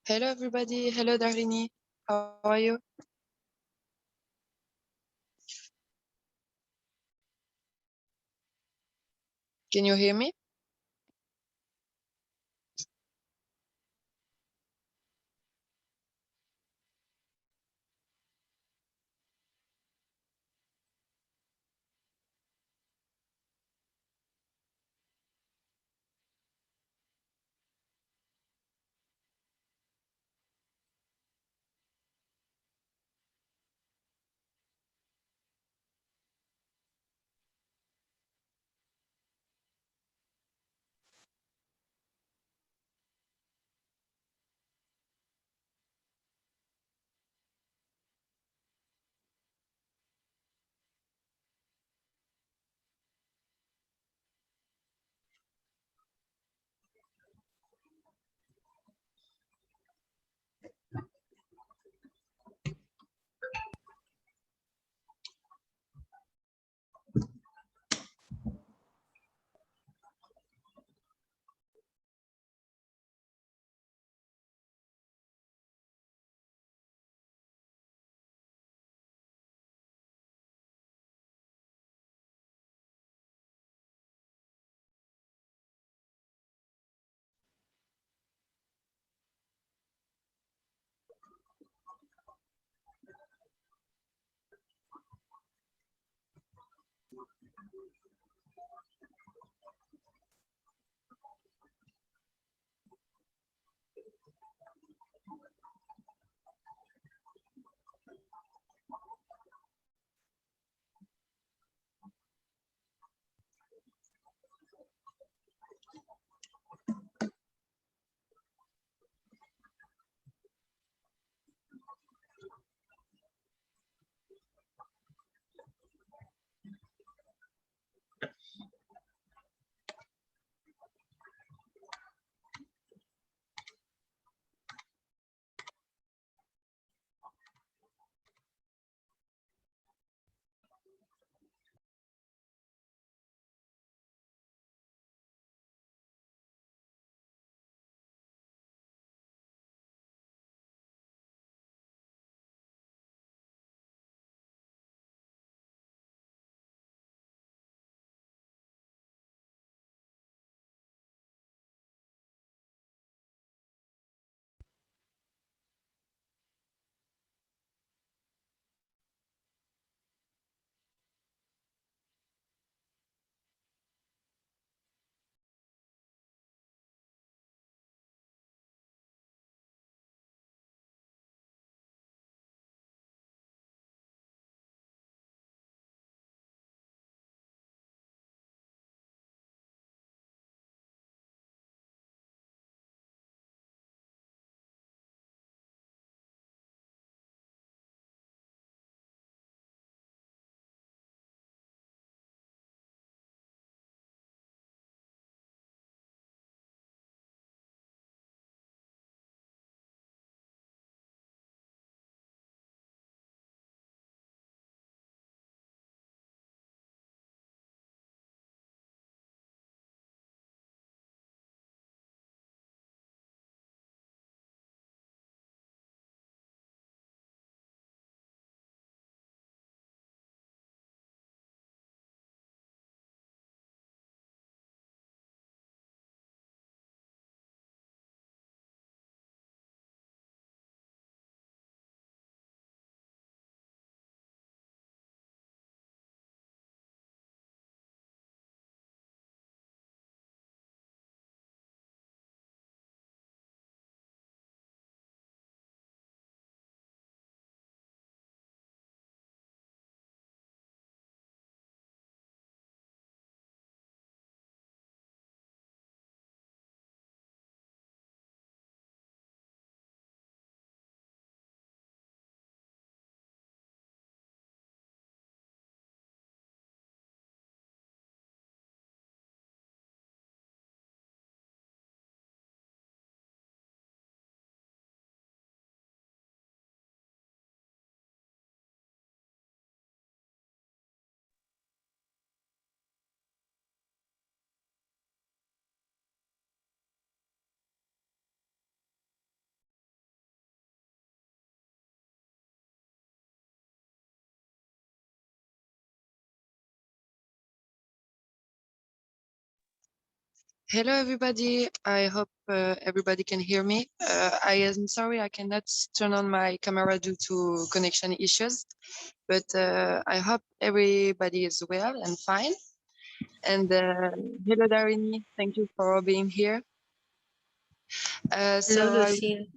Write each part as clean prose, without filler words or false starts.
Hello, everybody. Hello, Dharini. How are you? Can you hear me? Hello, everybody. I hope everybody can hear me. I am sorry I cannot turn on my camera due to connection issues, but I hope everybody is well and fine. And hello, Dharini. Thank you for being here. Hello, So Lucie.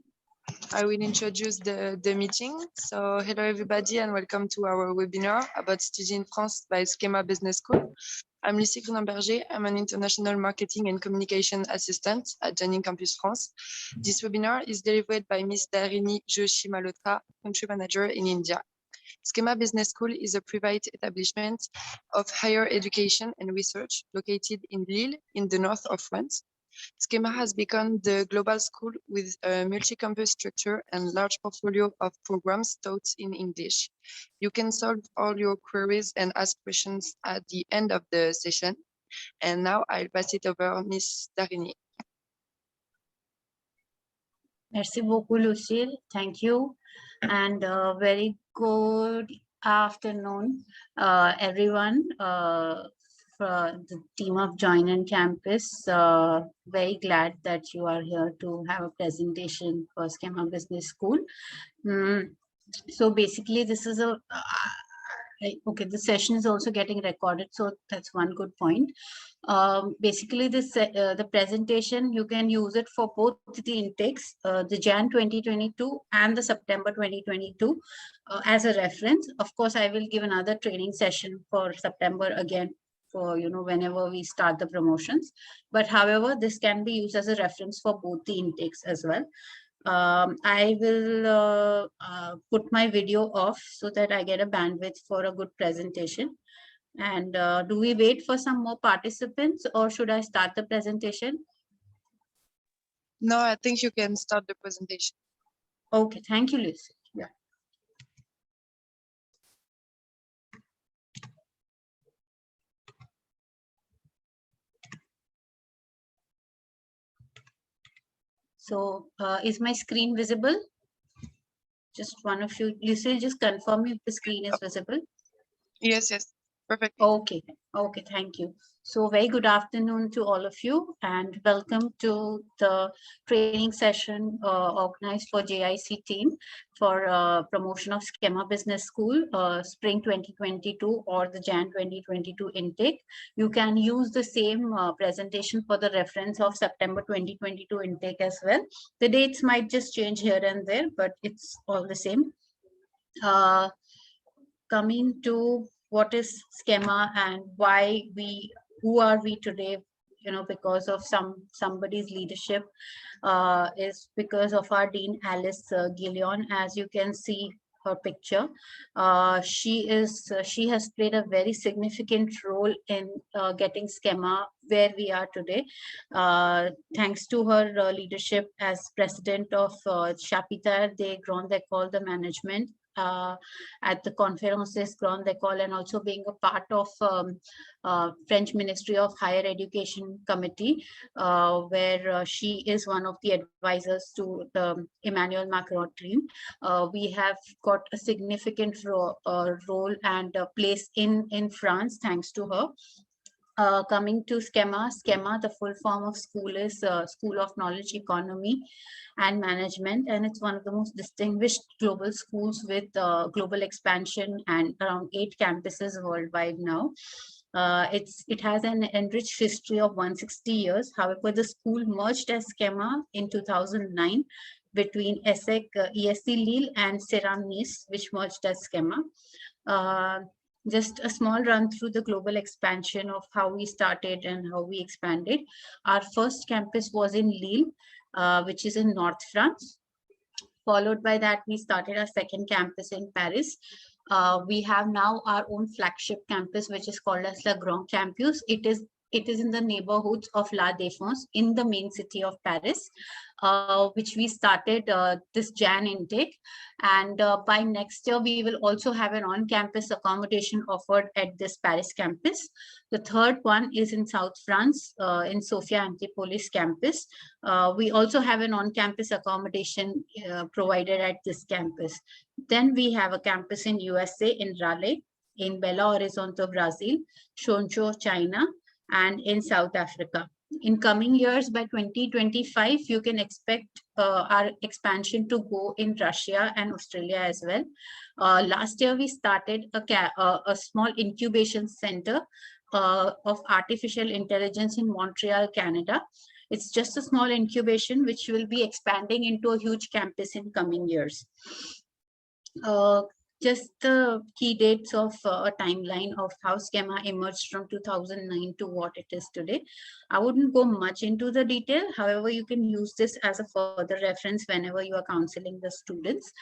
I will introduce the meeting. So hello, everybody, and welcome to our webinar about studying in France by SKEMA Business School. I'm Lucie Grunenberger. I'm an international marketing and communication assistant at Dharini Campus France. This webinar is delivered by Ms. Dharini Joshi Malhotra, country manager in India. SKEMA Business School is a private establishment of higher education and research located in Lille in the north of France. SKEMA has become the global school with a multi-campus structure and large portfolio of programs taught in English. You can solve all your queries and ask questions at the end of the session. And now I'll pass it over to Ms. Dharini. Merci beaucoup, Lucille. Thank you. And very good afternoon, everyone. For the team of Join on Campus, very glad that you are here to have a presentation for SKEMA Business School. So basically, this is a okay. The session is also getting recorded, so that's one good point. Basically, the presentation, you can use it for both the intakes, the Jan 2022 and the September 2022 as a reference. Of course, I will give another training session for September again for, whenever we start the promotions. But however, this can be used as a reference for both the intakes as well. I will put my video off so that I get a bandwidth for a good presentation. And do we wait for some more participants or should I start the presentation? No, I think you can start the presentation. Okay, thank you, Lucie. Yeah. So is my screen visible? Just one of you, Lucie, just confirm if the screen is visible. Yes, perfect. Okay, thank you. So very good afternoon to all of you and welcome to the training session organized for JIC team for promotion of SKEMA Business School Spring 2022 or the Jan 2022 intake. You can use the same presentation for the reference of September 2022 intake as well. The dates might just change here and there, but it's all the same. Coming to what is SKEMA and who are we today, because of somebody's leadership, is because of our Dean Alice Gillion. As you can see her picture, she has played a very significant role in getting SKEMA where we are today, thanks to her leadership as president of Chapitre des Grandes Écoles de Management at the Conferences Grand École, and also being a part of French Ministry of Higher Education Committee, where she is one of the advisors to the Emmanuel Macron team. We have got a significant role and place in France thanks to her. Coming to SKEMA, the full form of school is School of Knowledge, Economy and Management, and it's one of the most distinguished global schools with global expansion and around 8 campuses worldwide now. It has an enriched history of 160 years. However, the school merged as SKEMA in 2009 between ESSEC, ESC Lille and Ceram Nice, which merged as SKEMA. Just a small run through the global expansion of how we started and how we expanded. Our first campus was in Lille, which is in North France. Followed by that, we started our second campus in Paris. We have now our own flagship campus, which is called as Le Grand Campus. It is in the neighborhoods of La Défense in the main city of Paris, which we started this Jan intake. And by next year, we will also have an on-campus accommodation offered at this Paris campus. The third one is in South France, in Sophia Antipolis campus. We also have an on-campus accommodation provided at this campus. Then we have a campus in USA in Raleigh, in Belo Horizonte, Brazil, Shenzhou, China, and in South Africa. In coming years, by 2025, you can expect our expansion to go in Russia and Australia as well. Last year, we started a small incubation center of artificial intelligence in Montreal, Canada. It's just a small incubation, which will be expanding into a huge campus in coming years. Just the key dates of a timeline of how SKEMA emerged from 2009 to what it is today. I wouldn't go much into the detail. However, you can use this as a further reference whenever you are counseling the students,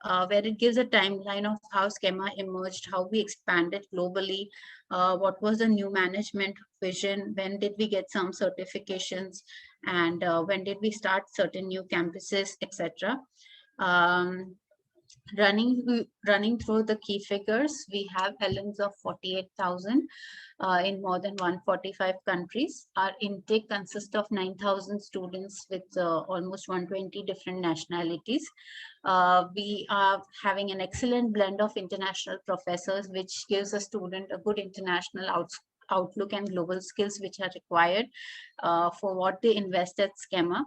where it gives a timeline of how SKEMA emerged, how we expanded globally, what was the new management vision, when did we get some certifications, and when did we start certain new campuses, etc. Running through the key figures, we have alums of 48,000 in more than 145 countries. Our intake consists of 9,000 students with almost 120 different nationalities. We are having an excellent blend of international professors, which gives a student a good international outlook and global skills which are required for what they invest at SKEMA.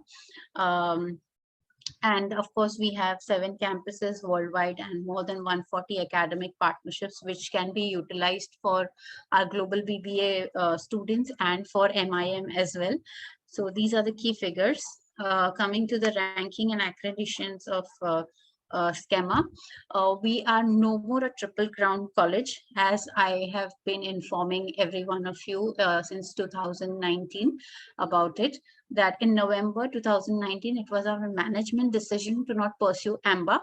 And of course, we have 7 campuses worldwide and more than 140 academic partnerships, which can be utilized for our global BBA students and for MIM as well. So these are the key figures. Coming to the ranking and accreditations of SKEMA, we are no more a triple crown college, as I have been informing every one of you since 2019 about it, that in November 2019, it was our management decision to not pursue AMBA.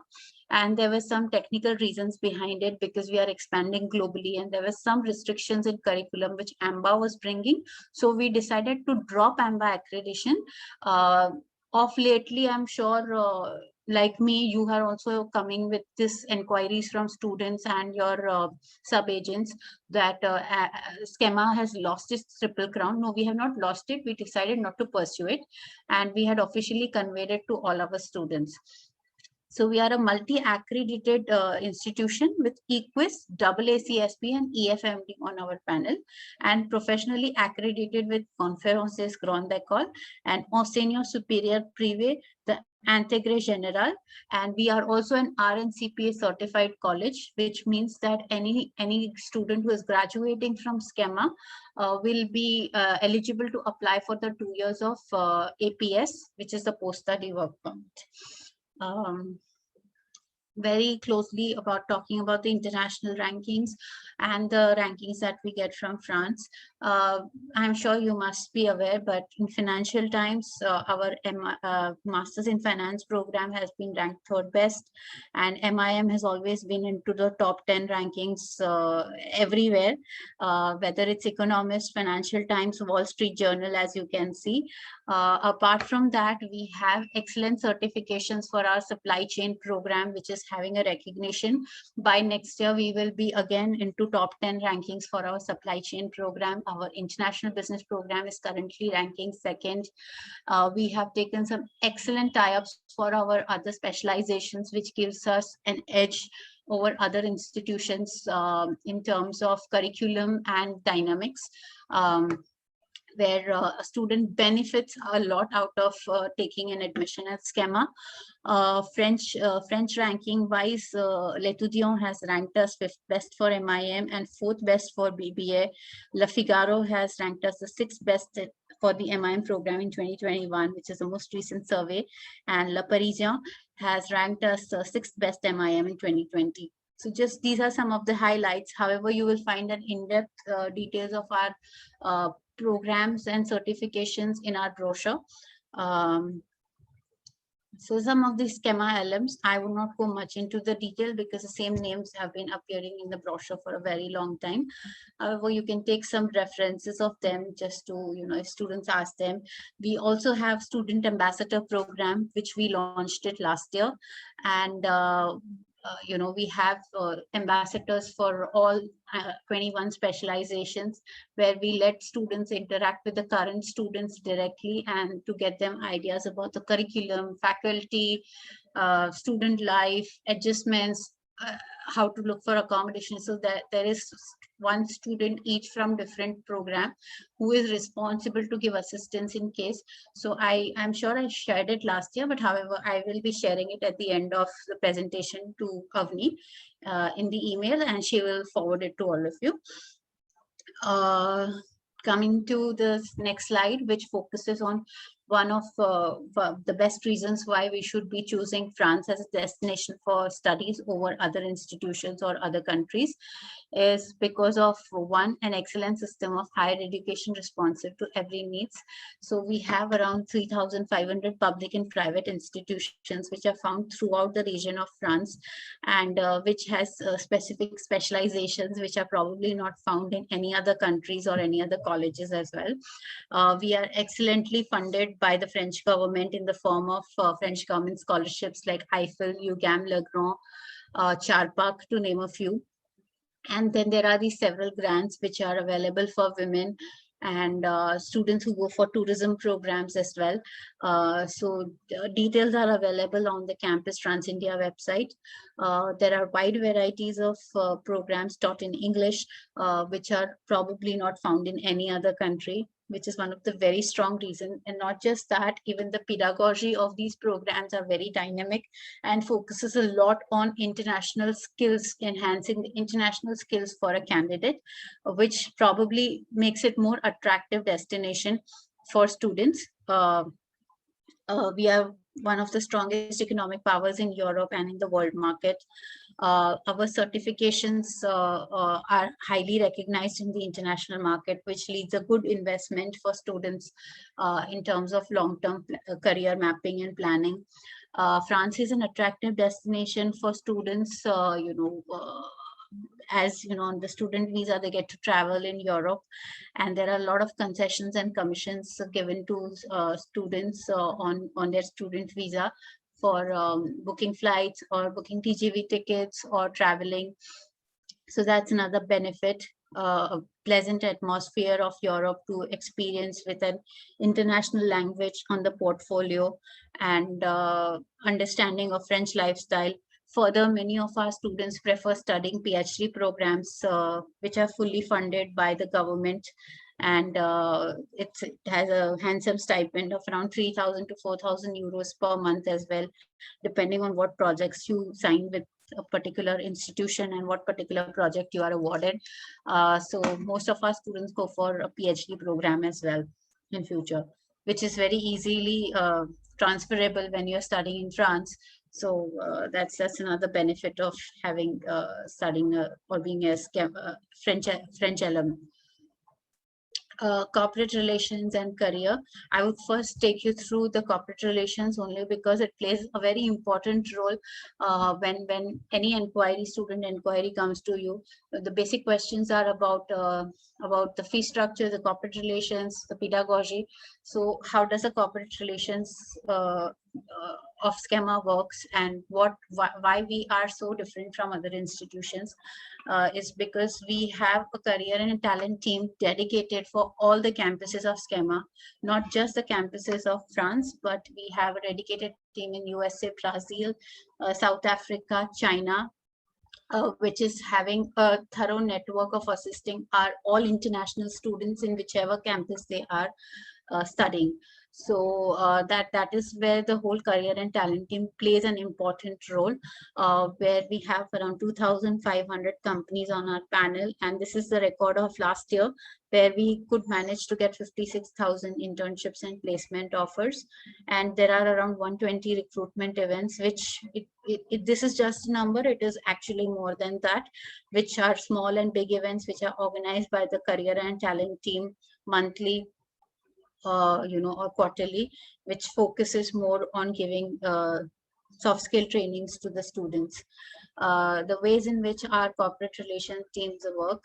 And there were some technical reasons behind it, because we are expanding globally and there were some restrictions in curriculum which AMBA was bringing. So we decided to drop AMBA accreditation. Of lately, I'm sure like me, you are also coming with this inquiries from students and your sub-agents that SKEMA has lost its triple crown. No, we have not lost it. We decided not to pursue it. And we had officially conveyed it to all our students. So we are a multi-accredited institution with EQUIS, AACSP and EFMD on our panel, and professionally accredited with Conférences Grande École and Enseignement Supérieur Privé, the Intégré Général. And we are also an RNCP certified college, which means that any student who is graduating from SKEMA will be eligible to apply for the 2 years of APS, which is the post-study work permit. Very closely about talking about the international rankings and the rankings that we get from France. I'm sure you must be aware, but in Financial Times, our Masters in Finance program has been ranked 3rd best, and MIM has always been into the top 10 rankings everywhere, whether it's Economist, Financial Times, Wall Street Journal, as you can see. Apart from that, we have excellent certifications for our supply chain program, which is having a recognition. By next year, we will be again into top 10 rankings for our supply chain program. Our international business program is currently ranking 2nd. We have taken some excellent tie-ups for our other specializations, which gives us an edge over other institutions in terms of curriculum and dynamics. Where a student benefits a lot out of taking an admission at SKEMA. French ranking wise, L'Étudiant has ranked us 5th best for MIM and 4th best for BBA. Le Figaro has ranked us the 6th best for the MIM program in 2021, which is the most recent survey. And Le Parisien has ranked us 6th best MIM in 2020. So just these are some of the highlights. However, you will find an in-depth details of our programs and certifications in our brochure. So some of these SKEMA alums, I will not go much into the detail because the same names have been appearing in the brochure for a very long time. However, you can take some references of them just to, if students ask them. We also have student ambassador program, which we launched it last year. And we have ambassadors for all 21 specializations, where we let students interact with the current students directly and to get them ideas about the curriculum, faculty, student life, adjustments, how to look for accommodation. So that there is one student each from different program who is responsible to give assistance in case. So I'm sure I shared it last year, but however, I will be sharing it at the end of the presentation to Avni in the email, and she will forward it to all of you. Coming to the next slide, which focuses on one of the best reasons why we should be choosing France as a destination for studies over other institutions or other countries, is because of one, an excellent system of higher education responsive to every needs. So we have around 3,500 public and private institutions which are found throughout the region of France, and which has specific specializations which are probably not found in any other countries or any other colleges as well. We are excellently funded by the French government in the form of French government scholarships like Eiffel, UGAM, Legrand, Charpak, to name a few. And then there are these several grants which are available for women and students who go for tourism programs as well. So details are available on the Campus Trans India website. There are wide varieties of programs taught in English, which are probably not found in any other country, which is one of the very strong reasons. And not just that, even the pedagogy of these programs are very dynamic and focuses a lot on international skills, enhancing the international skills for a candidate, which probably makes it more attractive destination for students. We are one of the strongest economic powers in Europe and in the world market. Our certifications are highly recognized in the international market, which leads a good investment for students in terms of long-term career mapping and planning. France is an attractive destination for students, as you know, on the student visa, they get to travel in Europe, and there are a lot of concessions and commissions given to students on their student visa for booking flights or booking TGV tickets or traveling. So that's another benefit. A pleasant atmosphere of Europe to experience with an international language on the portfolio, and understanding of French lifestyle. Further, many of our students prefer studying PhD programs, which are fully funded by the government, and it has a handsome stipend of around 3,000 to 4,000 euros per month as well, depending on what projects you sign with a particular institution and what particular project you are awarded. So most of our students go for a PhD program as well in future, which is very easily transferable when you're studying in France. So that's another benefit of having studying or being a French alum. Corporate relations and career. I would first take you through the corporate relations only because it plays a very important role when any student inquiry comes to you. The basic questions are about the fee structure, the corporate relations, the pedagogy. So how does the corporate relations of SKEMA works, and why we are so different from other institutions is because we have a career and talent team dedicated for all the campuses of SKEMA, not just the campuses of France, but we have a dedicated team in USA, Brazil, South Africa, China, which is having a thorough network of assisting all international students in whichever campus they are studying. So that is where the whole career and talent team plays an important role, where we have around 2,500 companies on our panel, and this is the record of last year, where we could manage to get 56,000 internships and placement offers, and there are around 120 recruitment events, which this is just a number, it is actually more than that, which are small and big events which are organized by the career and talent team monthly, or quarterly, which focuses more on giving soft skill trainings to the students. The ways in which our corporate relation teams work,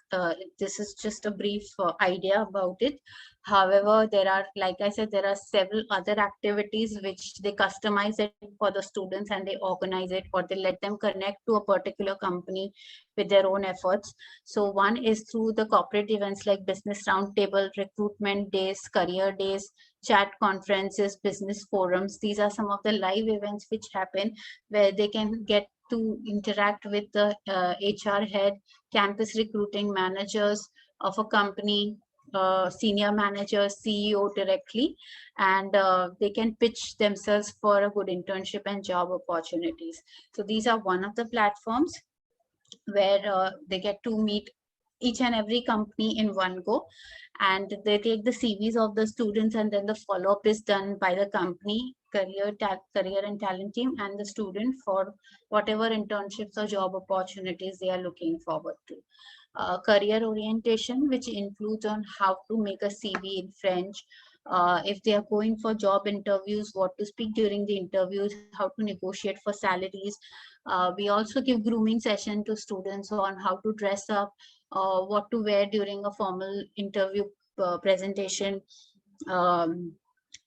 this is just a brief idea about it. However, there are, like I said, there are several other activities which they customize it for the students and they organize it, or they let them connect to a particular company with their own efforts. So one is through the corporate events like business roundtable, recruitment days, career days, chat conferences, business forums. These are some of the live events which happen where they can get to interact with the HR head, campus recruiting managers of a company, senior manager, CEO directly, and they can pitch themselves for a good internship and job opportunities. So these are one of the platforms where they get to meet each and every company in one go, and they take the CVs of the students, and then the follow-up is done by the company, career and talent team, and the student for whatever internships or job opportunities they are looking forward to. Career orientation, which includes on how to make a CV in French, if they are going for job interviews, what to speak during the interviews, how to negotiate for salaries. We also give grooming session to students on how to dress up, what to wear during a formal interview presentation, um,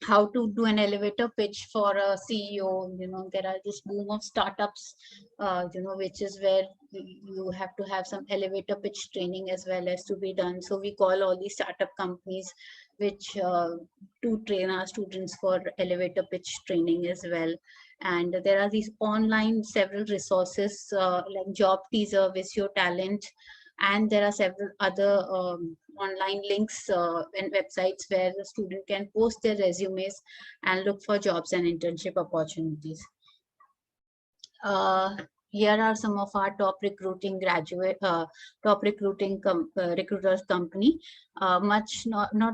how to do an elevator pitch for a CEO. There are this boom of startups, which is where you have to have some elevator pitch training as well as to be done. So we call all these startup companies which to train our students for elevator pitch training as well. And there are these online several resources like Job Teaser, Visio Talent, and there are several other online links and websites where the student can post their resumes and look for jobs and internship opportunities. Here are some of our top recruiting recruiters company. Not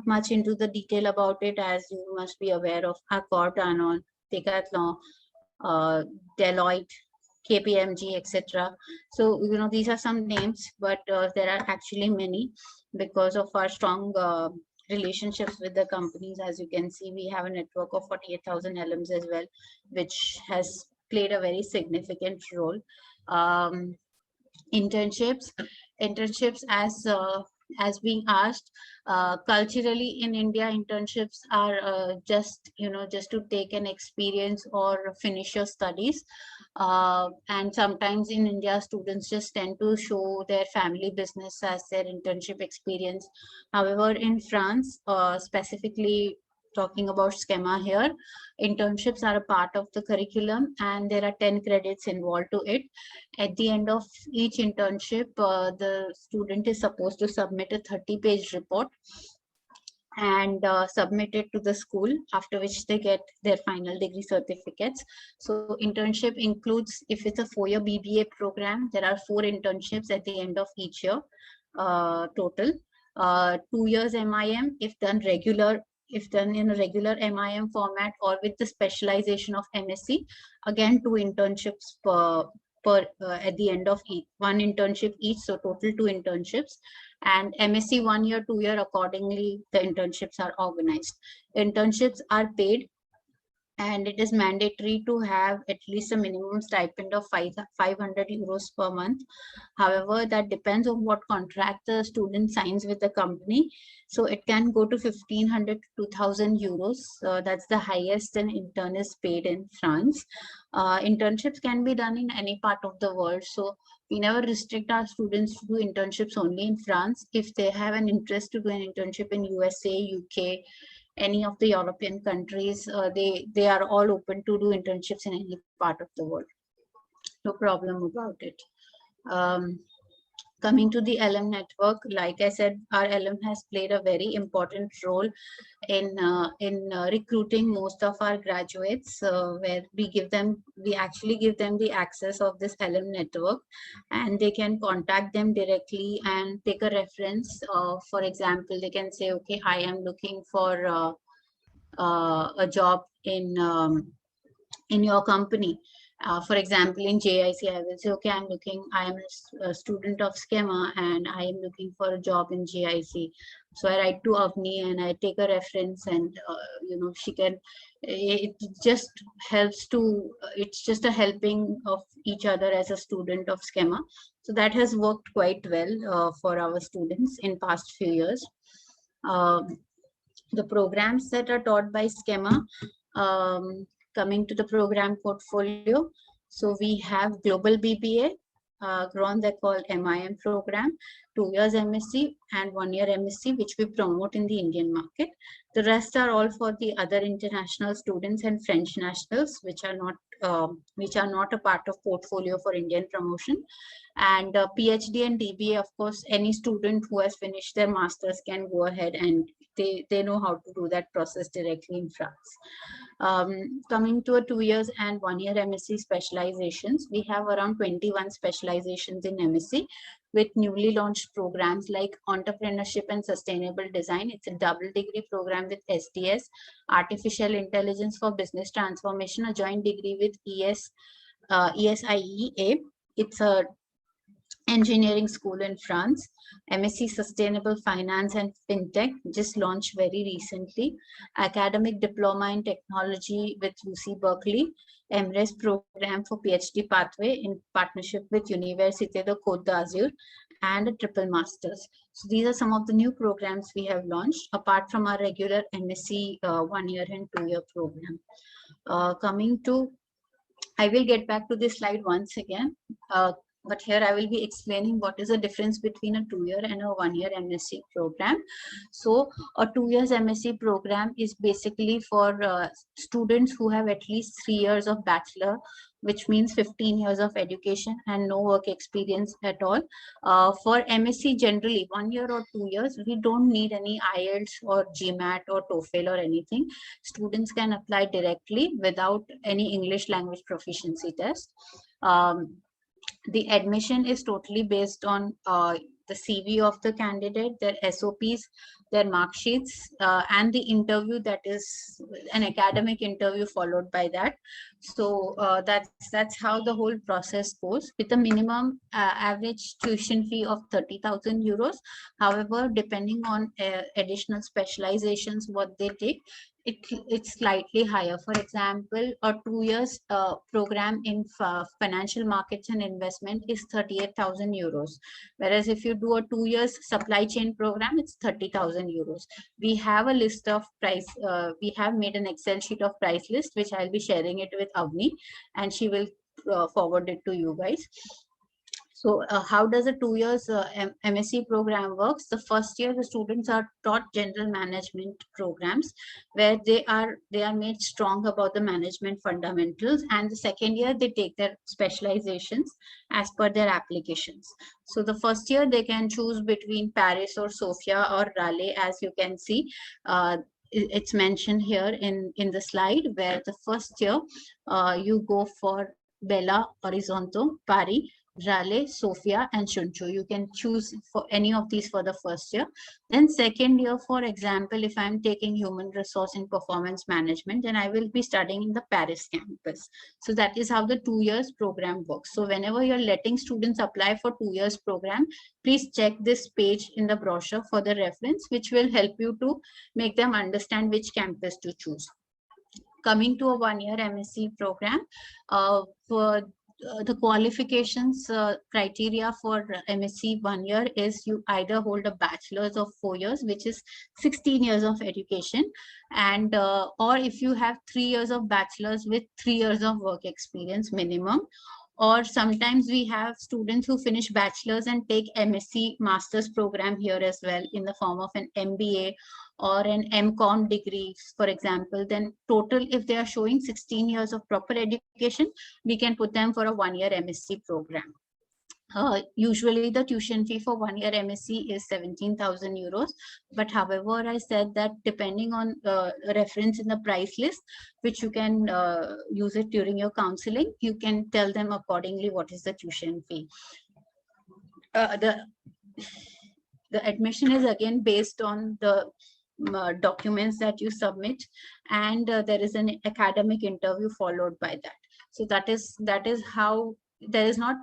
much into the detail about it, as you must be aware of Accord, Anon, Decathlon, Deloitte, KPMG, etc. So, these are some names, but there are actually many because of our strong relationships with the companies. As you can see, we have a network of 48,000 alums as well, which has played a very significant role. Internships as being asked, culturally in India, internships are just to take an experience or finish your studies, and sometimes in India students just tend to show their family business as their internship experience. However, in France, specifically talking about SKEMA here, internships are a part of the curriculum and there are 10 credits involved to it. At the end of each internship, the student is supposed to submit a 30-page report and submit it to the school, after which they get their final degree certificates. So internship includes, if it's a 4-year BBA program, there are 4 internships at the end of each year total. 2 years MIM if done in a regular MIM format, or with the specialization of MSc, again 2 internships per at the end of one internship each, so total 2 internships. And MSc 1 year, 2 year, accordingly the internships are organized. Internships are paid, and it is mandatory to have at least a minimum stipend of 500 euros per month. However, that depends on what contract the student signs with the company. So it can go to 1,500 to 2,000 euros. That's the highest an intern is paid in France. Internships can be done in any part of the world. So we never restrict our students to do internships only in France. If they have an interest to do an internship in USA, UK, any of the European countries, they are all open to do internships in any part of the world. No problem about it. Coming to the alum network, like I said, our alum has played a very important role in recruiting most of our graduates, where we actually give them the access of this alum network, and they can contact them directly and take a reference. For example, they can say, okay, I am looking for a job in your company. For example, in JIC, I will say, okay, I am a student of SKEMA and I am looking for a job in JIC. So I write to Avni and I take a reference, and she can, it just helps to, it's just a helping of each other as a student of SKEMA. So that has worked quite well for our students in past few years. the programs that are taught by SKEMA. Coming to the program portfolio, so we have Global BBA, grown they call MIM program, 2 years MSc and 1 year MSc, which we promote in the Indian market. The rest are all for the other international students and French nationals, which are not a part of portfolio for Indian promotion. And PhD and DBA, of course, any student who has finished their masters can go ahead, and they know how to do that process directly in France. Coming to a 2 years and 1 year MSc specializations, we have around 21 specializations in MSc with newly launched programs like Entrepreneurship and Sustainable Design. It's a double degree program with SDS, Artificial Intelligence for Business Transformation, a joint degree with ESIEA. It's a engineering school in France. MSc Sustainable Finance and FinTech, just launched very recently. Academic Diploma in Technology with UC Berkeley. MRes program for PhD pathway in partnership with Université de Côte d'Azur, and a triple masters. So these are some of the new programs we have launched apart from our regular MSc 1 year and 2 year program. Coming to, I will get back to this slide once again. But here I will be explaining what is the difference between a 2 year and a 1 year MSc program. So a 2 years MSc program is basically for students who have at least 3 years of bachelor, which means 15 years of education and no work experience at all. For MSc generally, 1 year or 2 years, we don't need any IELTS or GMAT or TOEFL or anything. Students can apply directly without any English language proficiency test. The admission is totally based on the CV of the candidate, their SOPs, their mark sheets, and the interview, that is an academic interview followed by that. So that's how the whole process goes, with a minimum average tuition fee of 30,000 euros. However, depending on additional specializations, what they take, it's slightly higher. For example, a 2 years program in financial markets and investment is 38,000 euros. Whereas if you do a 2 years supply chain program, it's 30,000 euros. We have a list of price. We have made an Excel sheet of price list, which I'll be sharing it with Avni, and she will forward it to you guys. So how does a 2 years MSc program works? The first year, the students are taught general management programs where they are made strong about the management fundamentals. And the second year, they take their specializations as per their applications. So the first year, they can choose between Paris or Sofia or Raleigh, as you can see. It's mentioned here in the slide, where the first year you go for Bella Horizonte, Paris, Raleigh, Sofia, and Shunchu. You can choose for any of these for the first year. Then second year, for example, if I'm taking human resource and performance management, then I will be studying in the Paris campus. So that is how the 2 years program works. So whenever you're letting students apply for 2 years program, please check this page in the brochure for the reference, which will help you to make them understand which campus to choose. Coming to a 1 year MSc program, for the qualifications criteria for MSc 1 year is you either hold a bachelor's of 4 years, which is 16 years of education, and or if you have 3 years of bachelor's with 3 years of work experience minimum. Or sometimes we have students who finish bachelor's and take MSc master's program here as well in the form of an MBA or an MCOM degree, for example. Then total, if they are showing 16 years of proper education, we can put them for a 1 year MSc program. Usually the tuition fee for 1 year MSc is 17,000 euros. But however, I said that depending on reference in the price list, which you can use it during your counseling, you can tell them accordingly what is the tuition fee. The admission is again based on the documents that you submit, and there is an academic interview followed by that. So that is how. There is not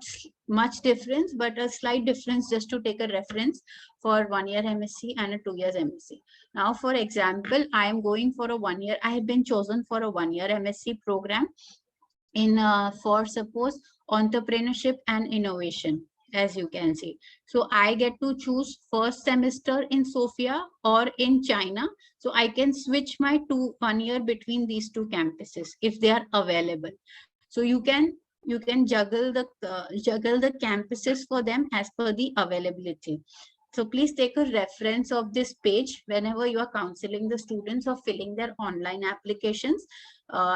much difference, but a slight difference just to take a reference for 1 year MSc and a 2 years MSc. Now, for example, I am going for a 1 year. I have been chosen for a 1 year MSc program in for suppose entrepreneurship and innovation. as you can see. So I get to choose first semester in Sofia or in China. So I can switch my 1 year between these two campuses if they are available. So you can juggle the campuses for them as per the availability. So please take a reference of this page whenever you are counseling the students or filling their online applications.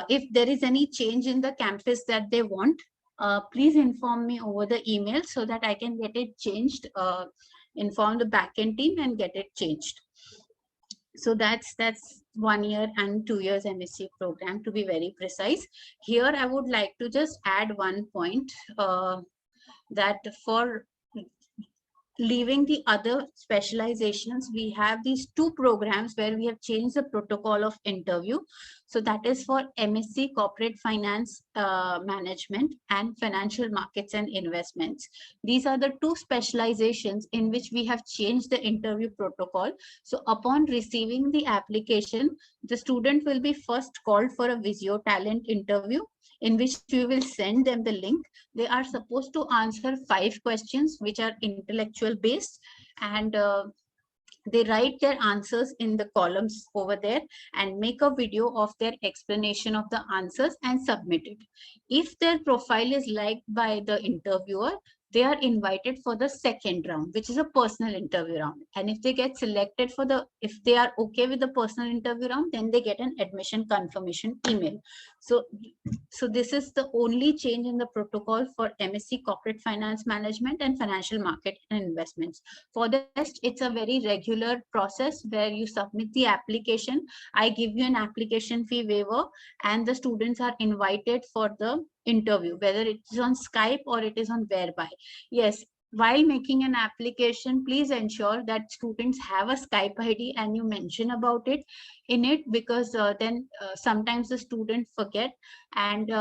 If there is any change in the campus that they want, please inform me over the email so that I can get it changed, inform the backend team and get it changed. So that's 1 year and 2 years MSc program, to be very precise. Here I would like to just add one point, that for leaving the other specializations, we have these two programs where we have changed the protocol of interview. So that is for MSc Corporate Finance Management and Financial Markets and Investments. These are the two specializations in which we have changed the interview protocol. So upon receiving the application, the student will be first called for a Visio Talent interview, in which we will send them the link. They are supposed to answer 5 questions which are intellectual based, and they write their answers in the columns over there and make a video of their explanation of the answers and submit it. If their profile is liked by the interviewer, they are invited for the second round, which is a personal interview round. And if they get selected for if they are okay with the personal interview round, then they get an admission confirmation email. So this is the only change in the protocol for MSc Corporate Finance Management and Financial Market and Investments. For the rest, it's a very regular process where you submit the application. I give you an application fee waiver, and the students are invited for the interview, whether it is on Skype or it is on Whereby. Yes, while making an application, please ensure that students have a Skype ID and you mention about it in it, because then sometimes the students forget, and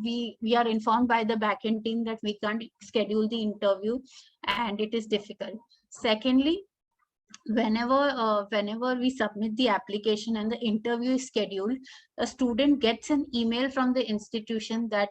we are informed by the backend team that we can't schedule the interview and it is difficult. Secondly, whenever we submit the application and the interview is scheduled, a student gets an email from the institution that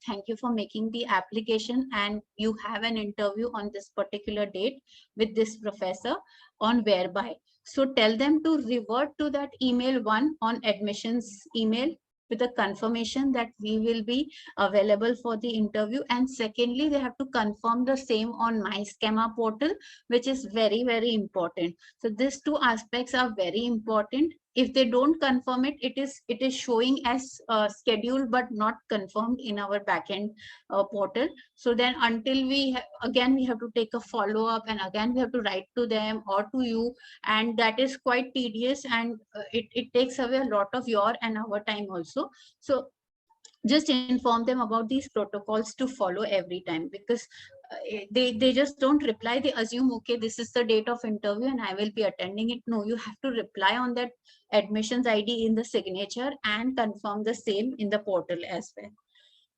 thank you for making the application and you have an interview on this particular date with this professor on Whereby. So tell them to revert to that email on admissions email with a confirmation that we will be available for the interview. And secondly, they have to confirm the same on my SKEMA portal, which is very, very important. So these two aspects are very important. If they don't confirm it, it is showing as scheduled but not confirmed in our backend portal. So then until we have to take a follow-up, and again we have to write to them or to you, and that is quite tedious, and it takes away a lot of your and our time also. So just inform them about these protocols to follow every time, because they just don't reply. They assume, okay, this is the date of interview and I will be attending it. No, you have to reply on that admissions ID in the signature and confirm the same in the portal as well.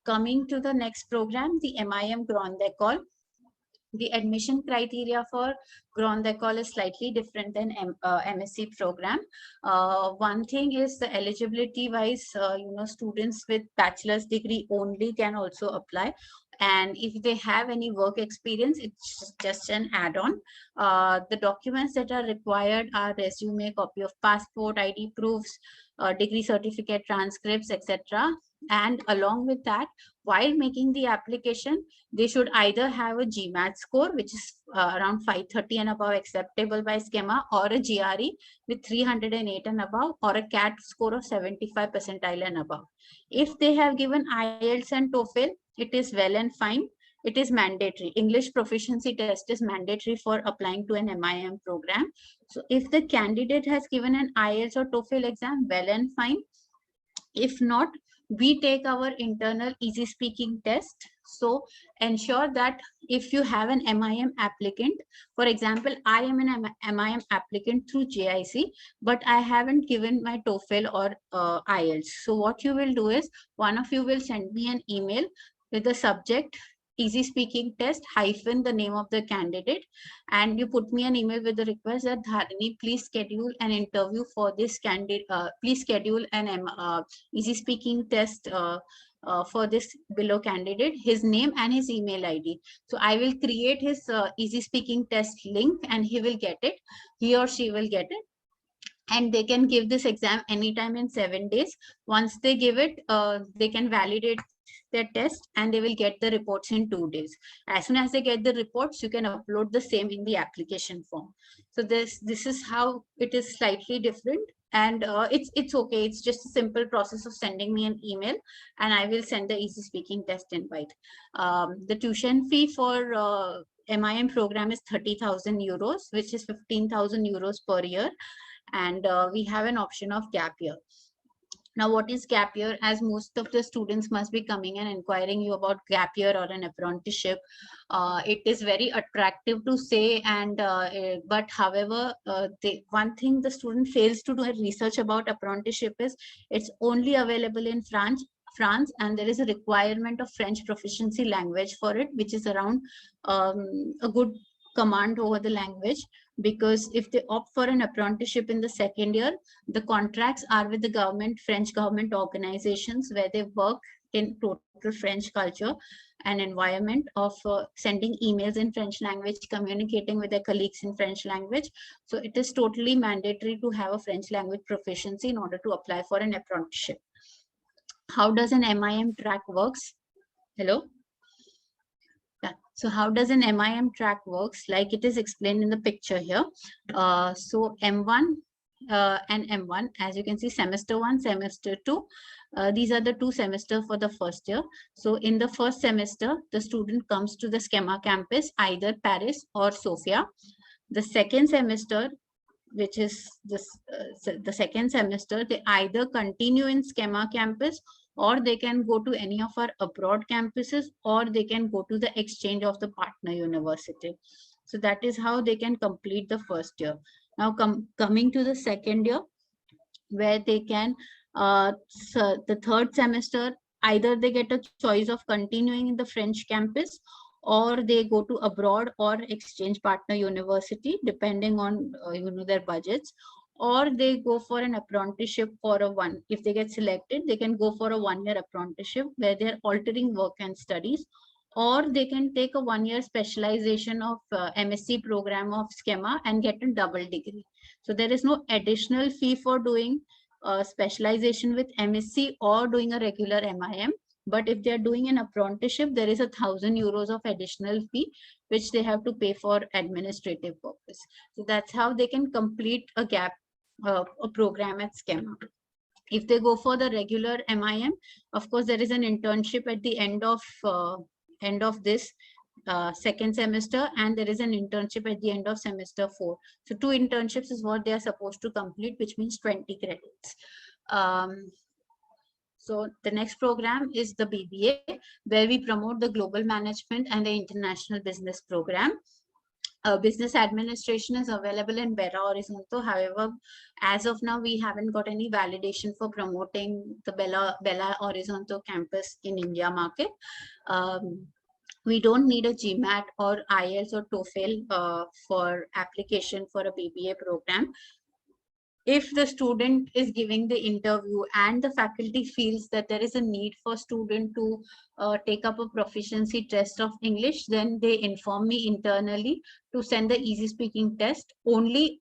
Coming to the next program, the MIM Grand École. The admission criteria for Grand École is slightly different than MSc program. One thing is the eligibility wise, students with bachelor's degree only can also apply. And if they have any work experience, it's just an add-on. The documents that are required are resume, copy of passport, ID proofs, degree certificate, transcripts, etc. And along with that, while making the application, they should either have a GMAT score, which is around 530 and above, acceptable by SKEMA, or a GRE with 308 and above, or a CAT score of 75 percentile and above. If they have given IELTS and TOEFL, it is well and fine. It is mandatory. English proficiency test is mandatory for applying to an MIM program. So if the candidate has given an IELTS or TOEFL exam, well and fine. If not, we take our internal easy speaking test. So ensure that if you have an MIM applicant, for example, I am an MIM applicant through JIC, but I haven't given my TOEFL or IELTS. So what you will do is, one of you will send me an email with the subject easy speaking test hyphen the name of the candidate, and you put me an email with the request that Dharini, please schedule an interview for this candidate. Please schedule an easy speaking test for this below candidate, his name and his email ID. So I will create his easy speaking test link and he will get it. He or she will get it. And they can give this exam anytime in 7 days. Once they give it, they can validate their test and they will get the reports in 2 days. As soon as they get the reports, you can upload the same in the application form. So this is how it is slightly different. And it's okay. It's just a simple process of sending me an email and I will send the easy speaking test invite. The tuition fee for MIM program is 30,000 euros, which is 15,000 euros per year. And we have an option of gap year. Now, what is gap year? As most of the students must be coming and inquiring you about gap year or an apprenticeship. It is very attractive to say, and but however, one thing the student fails to do research about apprenticeship is it's only available in France, and there is a requirement of French proficiency language for it, which is around a good command over the language. Because if they opt for an apprenticeship in the second year, the contracts are with the government, French government organizations, where they work in total French culture and environment of sending emails in French language, communicating with their colleagues in French language. So it is totally mandatory to have a French language proficiency in order to apply for an apprenticeship. How does an MIM track works? Hello? So how does an MIM track works? Like it is explained in the picture here. So M1 and M1, as you can see, semester 1, semester 2. These are the 2 semesters for the first year. So in the first semester, the student comes to the SKEMA campus, either Paris or Sofia. The second semester, which is this, the second semester, they either continue in SKEMA campus or they can go to any of our abroad campuses, or they can go to the exchange of the partner university. So that is how they can complete the first year. Now coming to the second year, where they can, so the third semester, either they get a choice of continuing in the French campus, or they go to abroad or exchange partner university, depending on their budgets, or they go for an apprenticeship for if they get selected, they can go for a 1-year apprenticeship where they're altering work and studies, or they can take a 1-year specialization of MSc program of SKEMA and get a double degree. So there is no additional fee for doing specialization with MSc or doing a regular MIM. But if they're doing an apprenticeship, there is 1,000 euros of additional fee, which they have to pay for administrative purpose. So that's how they can complete a program at SKEMA. If they go for the regular MIM, of course, there is an internship at the end of this second semester, and there is an internship at the end of semester 4. So 2 internships is what they are supposed to complete, which means 20 credits. So the next program is the BBA, where we promote the global management and the international business program. Business administration is available in Belo Horizonte. However, as of now, we haven't got any validation for promoting the Belo Horizonte campus in India market. We don't need a GMAT or IELTS or TOEFL for application for a BBA program. If the student is giving the interview and the faculty feels that there is a need for student to take up a proficiency test of English, then they inform me internally to send the easy speaking test only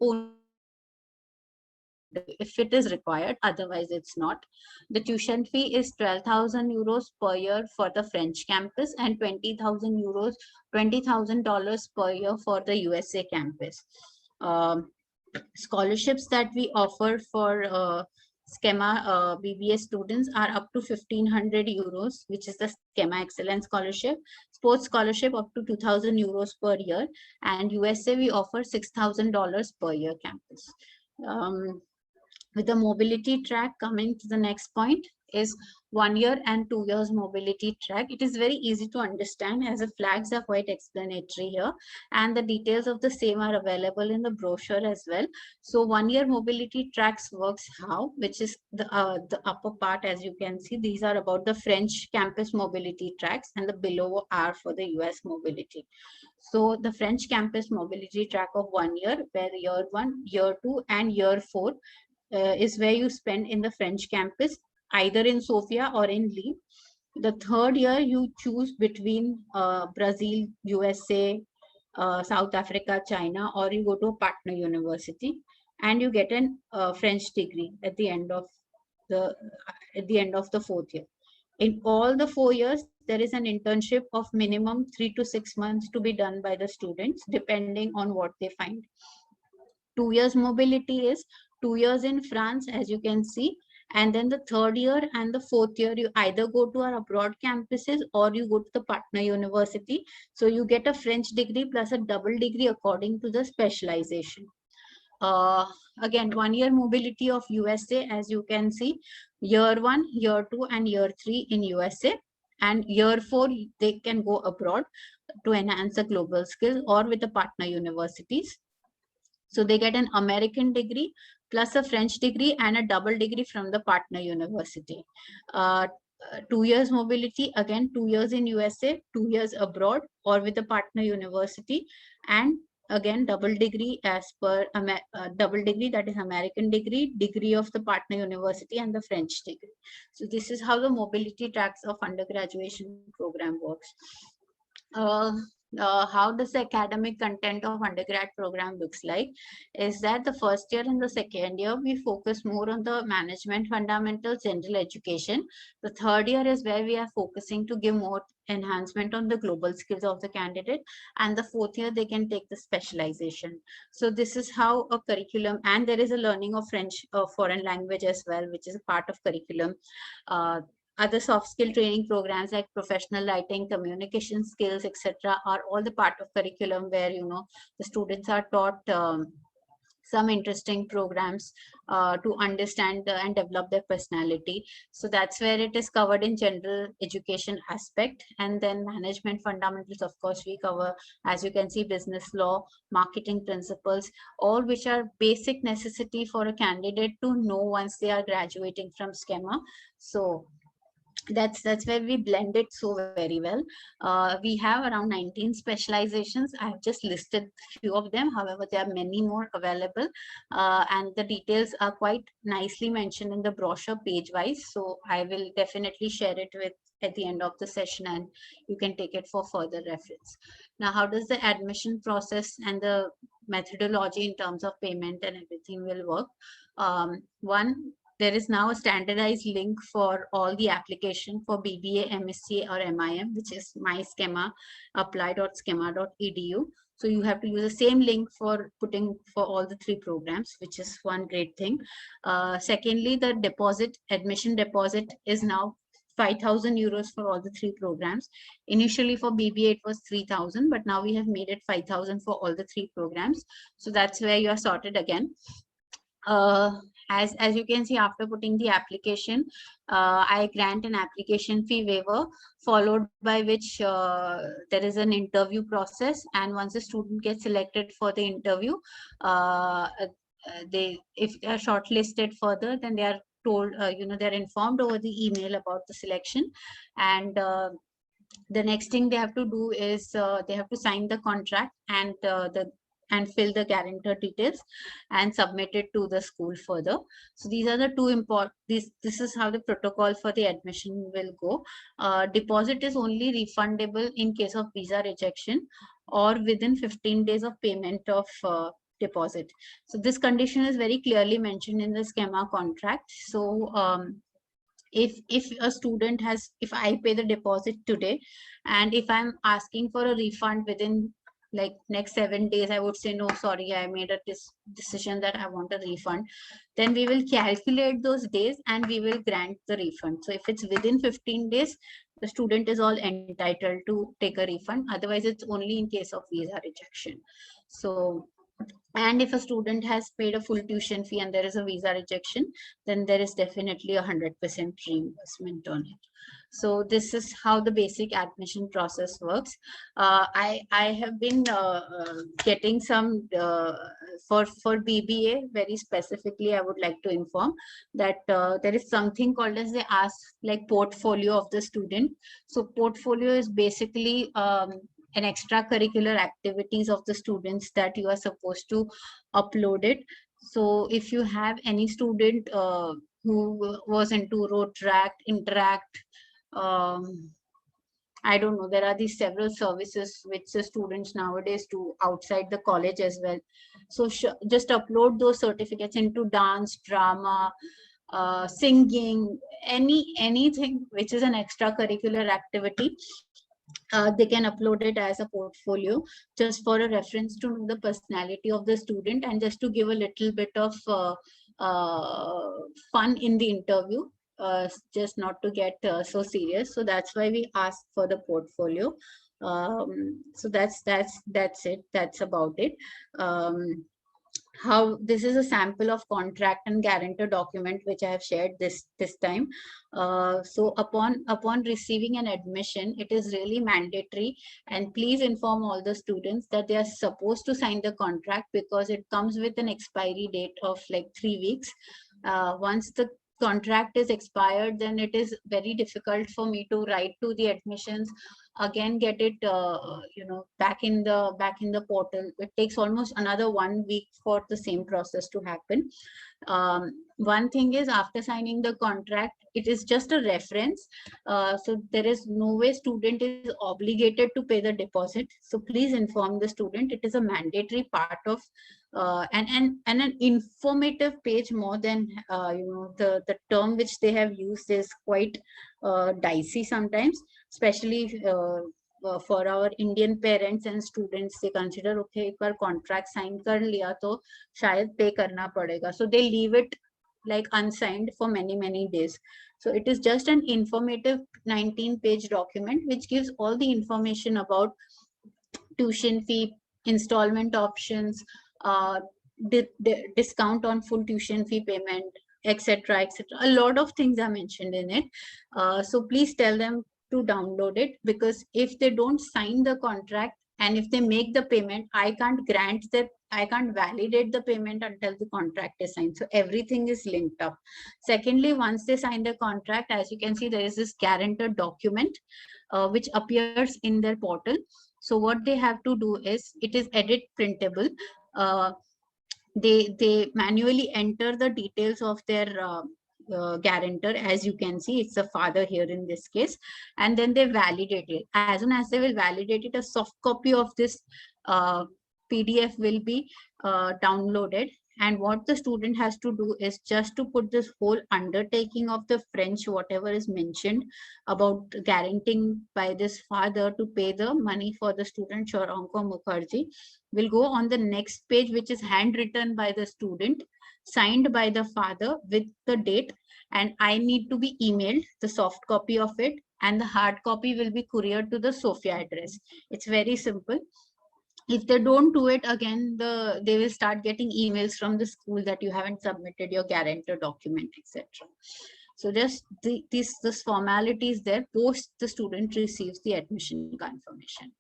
if it is required, otherwise it's not. The tuition fee is 12,000 euros per year for the French campus and 20,000 euros, $20,000 per year for the USA campus. Scholarships that we offer for SKEMA BBA students are up to 1,500 euros, which is the SKEMA Excellence Scholarship. Sports scholarship up to 2,000 euros per year, and USA we offer $6,000 per year campus. With the mobility track, coming to the next point, is 1 year and 2 years mobility track. It is very easy to understand as the flags are quite explanatory here, and the details of the same are available in the brochure as well. So 1 year mobility tracks works how, which is the upper part, as you can see, these are about the French campus mobility tracks, and the below are for the US mobility. So the French campus mobility track of 1 year, where year 1, year 2, and year 4 is where you spend in the French campus, either in Sofia or in Lille. The third year you choose between Brazil, USA, South Africa, China, or you go to a partner university and you get an French degree at the end of the fourth year. In all the 4 years, there is an internship of minimum 3 to 6 months to be done by the students, depending on what they find. 2 years mobility is 2 years in France, as you can see. And then the third year and the fourth year, you either go to our abroad campuses or you go to the partner university. So you get a French degree plus a double degree according to the specialization. Uh, Again, 1 year mobility of USA, as you can see, year 1, year 2, and year 3 in USA. And year 4, they can go abroad to enhance the global skills or with the partner universities. So they get an American degree plus a French degree and a double degree from the partner university. 2 years mobility, again, 2 years in USA, 2 years abroad or with a partner university, and again double degree as per double degree, that is American degree, degree of the partner university, and the French degree. So this is how the mobility tracks of undergraduate program works. How does the academic content of undergrad program looks like is that the first year and the second year we focus more on the management fundamentals, general education. The third year is where we are focusing to give more enhancement on the global skills of the candidate, and the fourth year they can take the specialization. So this is how a curriculum, and there is a learning of French foreign language as well, which is a part of curriculum. Other soft skill training programs like professional writing, communication skills, etc., are all the part of curriculum where the students are taught some interesting programs to understand and develop their personality. So that's where it is covered in general education aspect. And then management fundamentals, of course, we cover, as you can see, business law, marketing principles, all which are basic necessity for a candidate to know once they are graduating from SKEMA. So that's where we blend it so very well. We have around 19 specializations. I have just listed few of them. However, there are many more available, and the details are quite nicely mentioned in the brochure page wise. So I will definitely share it with at the end of the session, and you can take it for further reference. Now, how does the admission process and the methodology in terms of payment and everything will work? One, there is now a standardized link for all the application for BBA, MSc, or MIM, which is MySchema, apply.schema.edu. So you have to use the same link for putting for all the 3 programs, which is one great thing. Secondly, the admission deposit is now 5,000 euros for all the 3 programs. Initially for BBA it was 3,000, but now we have made it 5,000 for all the 3 programs. So that's where you are sorted again. As you can see, after putting the application, I grant an application fee waiver, followed by which there is an interview process. And once the student gets selected for the interview, if they are shortlisted further, then they are told, they're informed over the email about the selection. And the next thing they have to do is they have to sign the contract and fill the guarantor details and submit it to the school further. So these are the 2 important, this is how the protocol for the admission will go. Deposit is only refundable in case of visa rejection or within 15 days of payment of deposit. So this condition is very clearly mentioned in the SKEMA contract. So if a student has, if I pay the deposit today and if I'm asking for a refund within like next 7 days, I would say, no, sorry, I made a decision that I want a refund, then we will calculate those days and we will grant the refund. So if it's within 15 days, the student is all entitled to take a refund. Otherwise, it's only in case of visa rejection. So, and if a student has paid a full tuition fee and there is a visa rejection, then there is definitely 100% reimbursement on it. So this is how the basic admission process works. I have been getting some for BBA very specifically. I would like to inform that there is something called as they ask like portfolio of the student. So portfolio is basically an extracurricular activities of the students that you are supposed to upload it. So if you have any student who was into road track, interact, I don't know, there are these several services which the students nowadays do outside the college as well. So just upload those certificates into dance, drama, singing, anything which is an extracurricular activity. They can upload it as a portfolio just for a reference to know the personality of the student and just to give a little bit of fun in the interview, just not to get so serious. So that's why we ask for the portfolio. So that's it. That's about it. How this is a sample of contract and guarantor document which I have shared this time. So upon receiving an admission, it is really mandatory, and please inform all the students that they are supposed to sign the contract because it comes with an expiry date of like 3 weeks. Once the contract is expired, then it is very difficult for me to write to the admissions again, get it back in the portal. It takes almost another 1 week for the same process to happen. One thing is, after signing the contract, it is just a reference, so there is no way student is obligated to pay the deposit. So please inform the student. It is a mandatory part of and an informative page more than the term which they have used is quite dicey sometimes, especially for our Indian parents and students. They consider, okay, एक बार contract sign कर लिया तो शायद pay करना पड़ेगा, so they leave it like unsigned for many days. So it is just an informative 19-page document which gives all the information about tuition fee, installment options, discount on full tuition fee payment, etc., etc. A lot of things are mentioned in it. So please tell them to download it, because if they don't sign the contract and if they make the payment, I can't grant that, I can't validate the payment until the contract is signed. So everything is linked up. Secondly, once they sign the contract, as you can see, there is this guarantor document which appears in their portal. So what they have to do is, it is edit printable. They manually enter the details of their guarantor. As you can see, it's the father here in this case, and then they validate it. As soon as they will validate it, a soft copy of this PDF will be downloaded. And what the student has to do is just to put this whole undertaking of the French, whatever is mentioned about guaranteeing by this father to pay the money for the student, Shauranko Mukherjee, will go on the next page, which is handwritten by the student, signed by the father with the date. And I need to be emailed the soft copy of it, and the hard copy will be couriered to the Sofia address. It's very simple. If they don't do it again, they will start getting emails from the school that you haven't submitted your guarantor document, etc. So just this formality is there post the student receives the admission confirmation.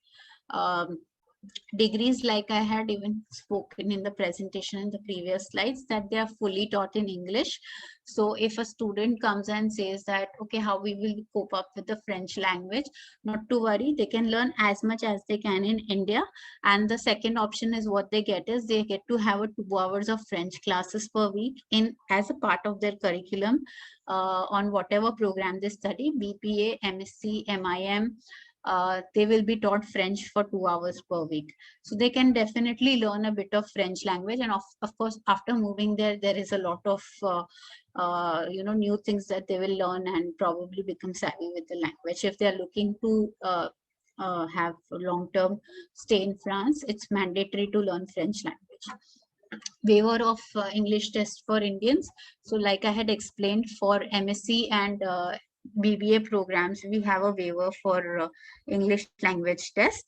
Degrees, like I had even spoken in the presentation in the previous slides, that they are fully taught in English. So if a student comes and says that, okay, how we will cope up with the French language, not to worry, they can learn as much as they can in India. And the second option is, what they get is, they get to have 2 hours of French classes per week as a part of their curriculum on whatever program they study, BPA, MSc, MIM. They will be taught French for 2 hours per week. So they can definitely learn a bit of French language. And of course, after moving there is a lot of new things that they will learn and probably become savvy with the language. If they are looking to have a long-term stay in France, it's mandatory to learn French language. Waiver of English test for Indians. So like I had explained, for MSc and BBA programs, we have a waiver for English language test.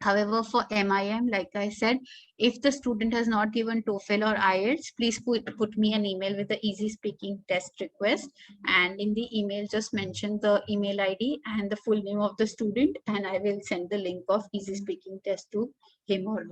However, for MIM, like I said, if the student has not given TOEFL or IELTS, please put me an email with the easy speaking test request. And in the email, just mention the email ID and the full name of the student, and I will send the link of easy speaking test to him or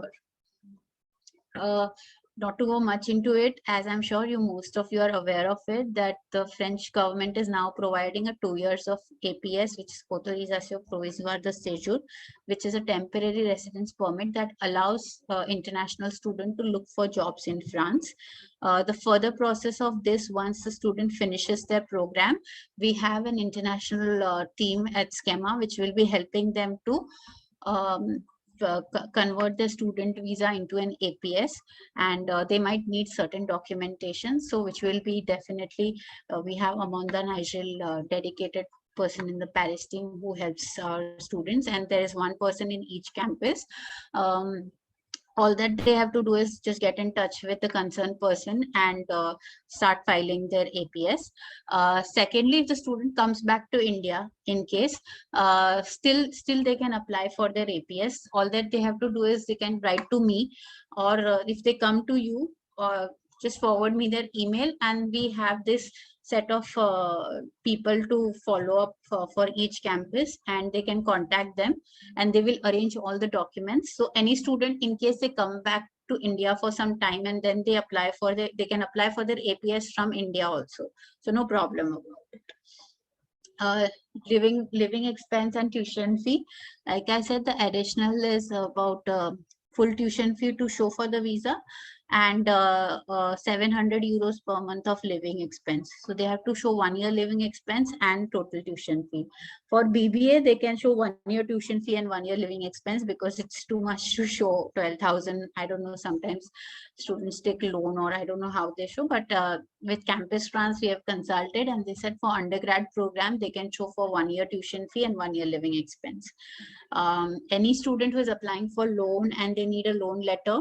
her. not to go much into it, as I'm sure most of you are aware of it, that the French government is now providing a 2 years of APS, which is Autorisation Provisoire de Séjour, which is a temporary residence permit that allows international students to look for jobs in France. The further process of this, once the student finishes their program, we have an international team at SKEMA, which will be helping them to convert the student visa into an APS, and they might need certain documentation. So which will be definitely, we have Amanda Nigel, dedicated person in the Paris team who helps our students, and there is one person in each campus. All that they have to do is just get in touch with the concerned person and start filing their APS. Secondly, if the student comes back to India, in case, still they can apply for their APS. All that they have to do is they can write to me, or if they come to you, just forward me their email, and we have this set of people to follow up for each campus, and they can contact them and they will arrange all the documents. So any student, in case they come back to India for some time and then they apply for they can apply for their APS from India also. So no problem about it. Living expense and tuition fee. Like I said, the additional is about full tuition fee to show for the visa, and 700 euros per month of living expense. So they have to show 1 year living expense and total tuition fee. For BBA, they can show 1 year tuition fee and 1 year living expense, because it's too much to show 12,000. I don't know, sometimes students take loan, or I don't know how they show, but with Campus France, we have consulted, and they said for undergrad program, they can show for 1 year tuition fee and 1 year living expense. Any student who is applying for loan and they need a loan letter,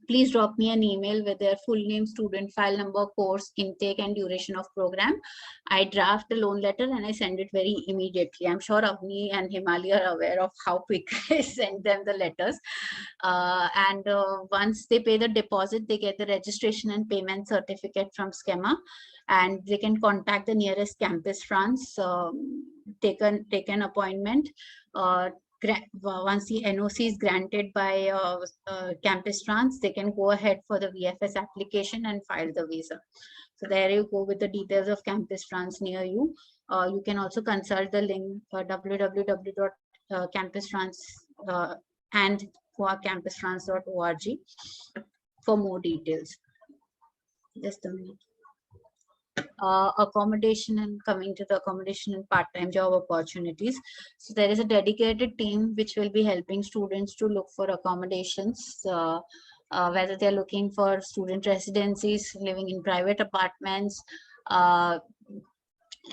please drop me an email with their full name, student file number, course, intake, and duration of program. I draft a loan letter and I send it very immediately. I'm sure Avni and Himali are aware of how quick I send them the letters. Once they pay the deposit, they get the registration and payment certificate from SKEMA, and they can contact the nearest Campus France, take an appointment. Once the NOC is granted by Campus France, they can go ahead for the VFS application and file the visa. So there you go with the details of Campus France near you. You can also consult the link www.campusfrance and campusfrance.org for more details. Just a minute. Accommodation, and coming to the accommodation and part-time job opportunities. So there is a dedicated team which will be helping students to look for accommodations, whether they're looking for student residencies, living in private apartments,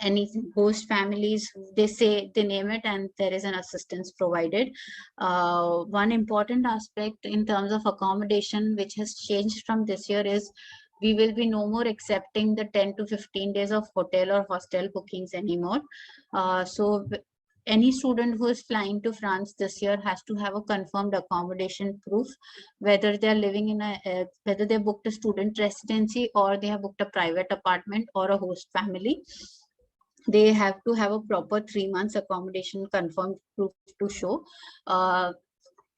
any host families, they name it, and there is an assistance provided. One important aspect in terms of accommodation which has changed from this year is we will be no more accepting the 10 to 15 days of hotel or hostel bookings anymore. So any student who is flying to France this year has to have a confirmed accommodation proof, whether they're living in whether they booked a student residency or they have booked a private apartment or a host family. They have to have a proper 3 months accommodation confirmed proof to show.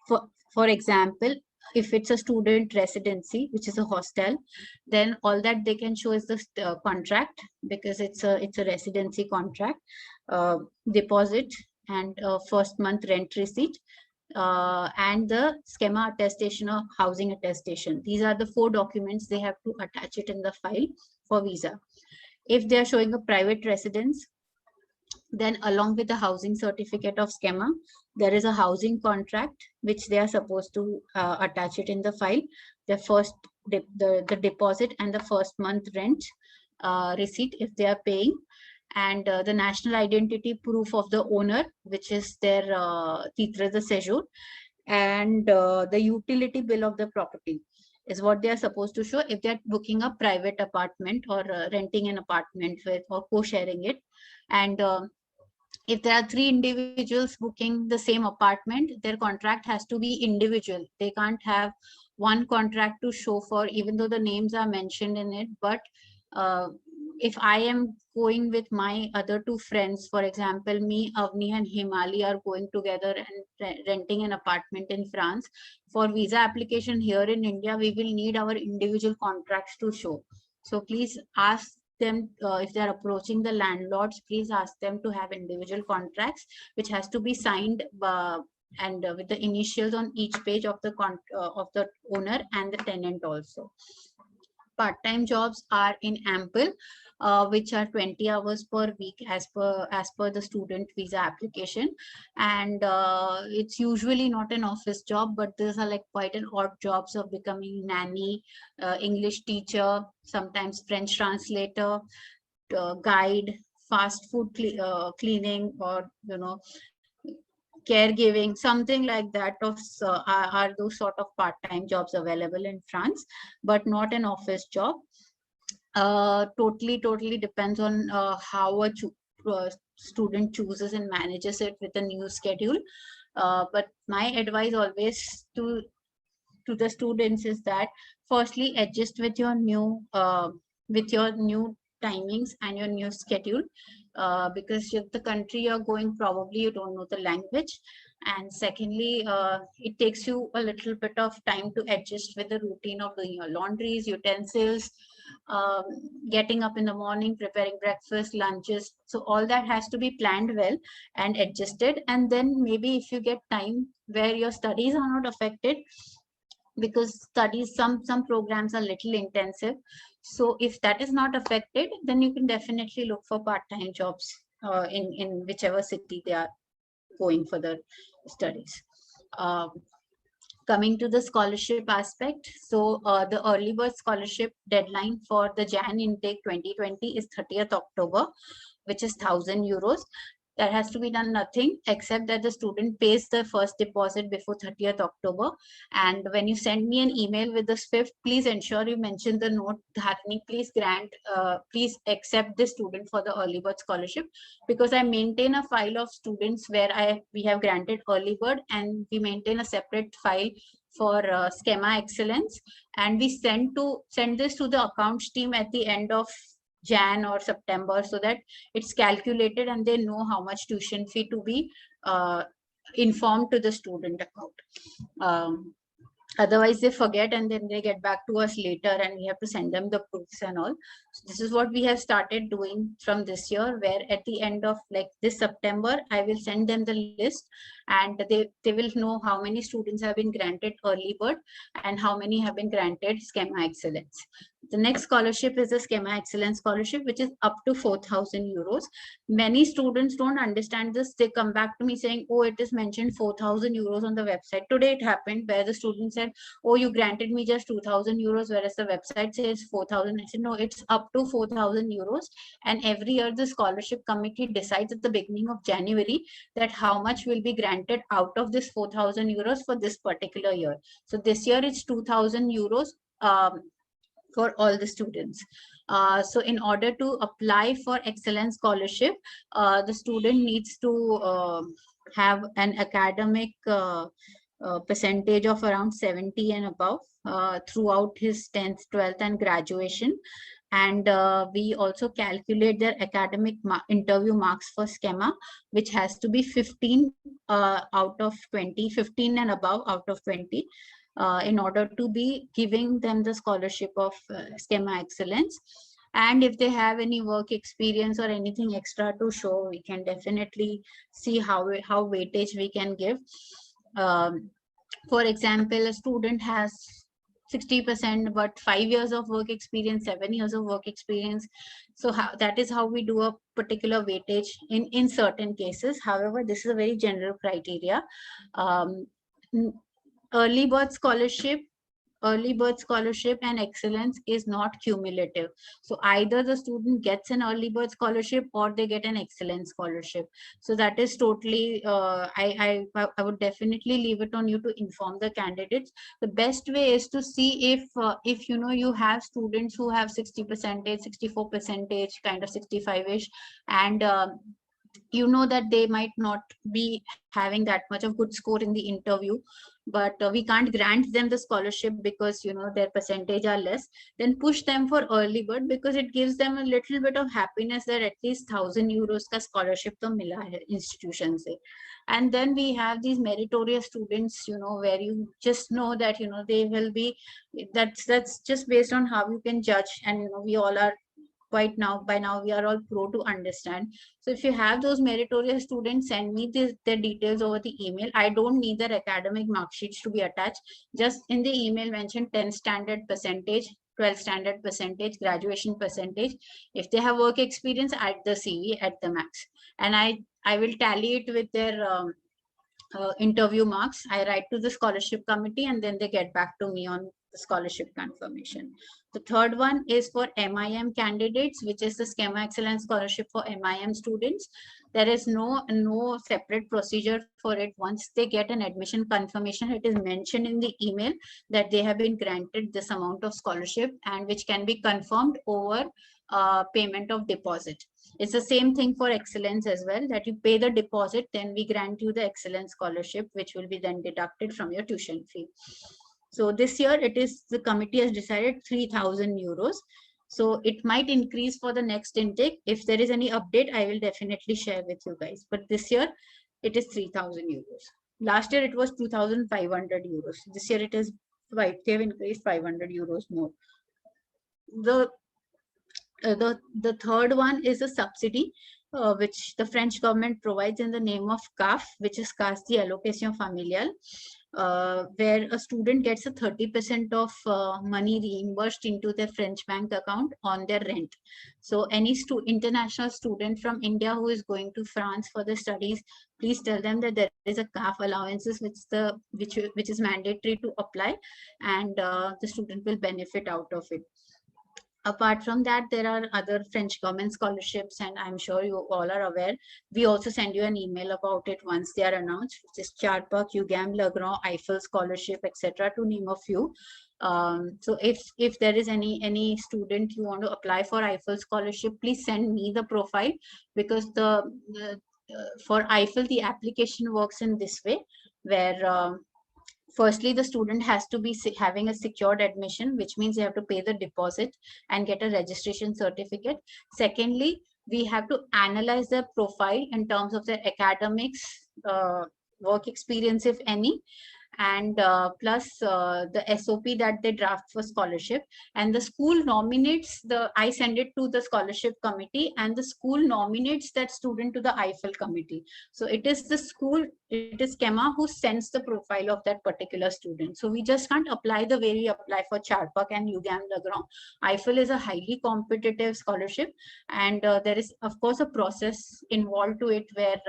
For example, if it's a student residency, which is a hostel, then all that they can show is the contract, because it's a residency contract, deposit, and first month rent receipt, and the SKEMA attestation or housing attestation. These are the 4 documents they have to attach it in the file for visa. If they are showing a private residence, then along with the housing certificate of SKEMA, there is a housing contract which they are supposed to attach it in the file. The first the deposit and the first month rent receipt if they are paying, and the national identity proof of the owner, which is their titre de séjour, and the utility bill of the property is what they are supposed to show if they are booking a private apartment or renting an apartment with or co-sharing it. And if there are 3 individuals booking the same apartment, their contract has to be individual. They can't have one contract to show for, even though the names are mentioned in it, but if I am going with my other two friends, for example, me, Avni and Himali are going together and renting an apartment in France, for visa application here in India, we will need our individual contracts to show. So please ask them, if they're approaching the landlords, please ask them to have individual contracts, which has to be signed and with the initials on each page of the owner and the tenant also. Part-time jobs are in ample, which are 20 hours per week as per the student visa application, and it's usually not an office job, but these are like quite an odd jobs of becoming nanny, English teacher, sometimes French translator, guide, fast food cleaning, or caregiving, something like that are those sort of part-time jobs available in France, but not an office job. Totally depends on how a student chooses and manages it with a new schedule. But my advice always to the students is that firstly adjust with your new timings and your new schedule, because if the country you're going, probably you don't know the language, and secondly it takes you a little bit of time to adjust with the routine of doing your laundries, utensils, um, getting up in the morning, preparing breakfast, lunches. So all that has to be planned well and adjusted, and then maybe if you get time where your studies are not affected, because studies, some programs are little intensive, so if that is not affected, then you can definitely look for part-time jobs in whichever city they are going for the studies. um, Coming to the scholarship aspect, so the early bird scholarship deadline for the Jan intake 2020 is 30th October, which is €1,000. There has to be done nothing except that the student pays the first deposit before 30th October. And when you send me an email with the SWIFT, please ensure you mention the note, Dharini, please accept this student for the early bird scholarship, because I maintain a file of students where we have granted early bird, and we maintain a separate file for SKEMA Excellence, and we send this to the accounts team at the end of Jan or September, so that it's calculated and they know how much tuition fee to be informed to the student account. Otherwise they forget, and then they get back to us later and we have to send them the proofs and all. So this is what we have started doing from this year, where at the end of like this September, I will send them the list, and they will know how many students have been granted early bird and how many have been granted SKEMA Excellence. The next scholarship is the SKEMA Excellence Scholarship, which is up to €4,000. Many students don't understand this. They come back to me saying, oh, it is mentioned €4,000 on the website. Today it happened where the student said, oh, you granted me just €2,000, whereas the website says 4,000. I said, no, it's up to €4,000. And every year the scholarship committee decides at the beginning of January that how much will be granted out of this €4,000 for this particular year. So this year it's €2,000 for all the students. So in order to apply for excellence scholarship, the student needs to have an academic percentage of around 70 and above throughout his 10th, 12th and graduation. And we also calculate their academic interview marks for SKEMA, which has to be 15 out of 20, 15 and above out of 20. In order to be giving them the scholarship of SKEMA Excellence. And if they have any work experience or anything extra to show, we can definitely see how weightage we can give. For example, a student has 60%, but 5 years of work experience, 7 years of work experience. So that is how we do a particular weightage in certain cases. However, this is a very general criteria. Early bird scholarship and excellence is not cumulative. So either the student gets an early bird scholarship or they get an excellence scholarship. So that is totally, I would definitely leave it on you to inform the candidates. The best way is to see if you have students who have 60%, 64%, kind of 65ish, and you know that they might not be having that much of good score in the interview, but we can't grant them the scholarship because their percentage are less. Then push them for early bird, because it gives them a little bit of happiness that at least 1,000 euros ka scholarship to mila hai institution se. And then we have these meritorious students, where you just know that they will be, that's just based on how you can judge. And we all are quite now, by now we are all pro to understand. So if you have those meritorious students, send me their details over the email. I don't need their academic mark sheets to be attached. Just in the email mention 10 standard percentage, 12 standard percentage, graduation percentage. If they have work experience, add the CV at the max, and I will tally it with their interview marks. I write to the scholarship committee, and then they get back to me on the scholarship confirmation. The third one is for MIM candidates, which is the SKEMA Excellence Scholarship for MIM students. There is no separate procedure for it. Once they get an admission confirmation, it is mentioned in the email that they have been granted this amount of scholarship, and which can be confirmed over payment of deposit. It's the same thing for excellence as well, that you pay the deposit, then we grant you the excellence scholarship, which will be then deducted from your tuition fee. So this year the committee has decided 3,000 euros. So it might increase for the next intake. If there is any update, I will definitely share with you guys. But this year it is 3,000 euros. Last year it was 2,500 euros. This year it is they've increased 500 euros more. The third one is a subsidy, which the French government provides in the name of CAF, which is Casse d'Allocation Familiale, where a student gets a 30% of money reimbursed into their French bank account on their rent. So any international student from India who is going to France for the studies, please tell them that there is a CAF allowances which is mandatory to apply, and the student will benefit out of it. Apart from that, there are other French government scholarships, and I'm sure you all are aware. We also send you an email about it once they are announced, which is Charpak, UGAM, Legrand, Eiffel Scholarship, etc., to name a few. So if there is any student you want to apply for Eiffel Scholarship, please send me the profile, because for Eiffel, the application works in this way, where firstly, the student has to be having a secured admission, which means you have to pay the deposit and get a registration certificate. Secondly, we have to analyze their profile in terms of their academics, work experience, if any, and plus the SOP that they draft for scholarship. And the school nominates I send it to the scholarship committee, and the school nominates that student to the Eiffel committee. So it is the school, it is SKEMA who sends the profile of that particular student. So we just can't apply the way we apply for Charpak and UGAM Legrand. Eiffel is a highly competitive scholarship, and there is of course a process involved to it, where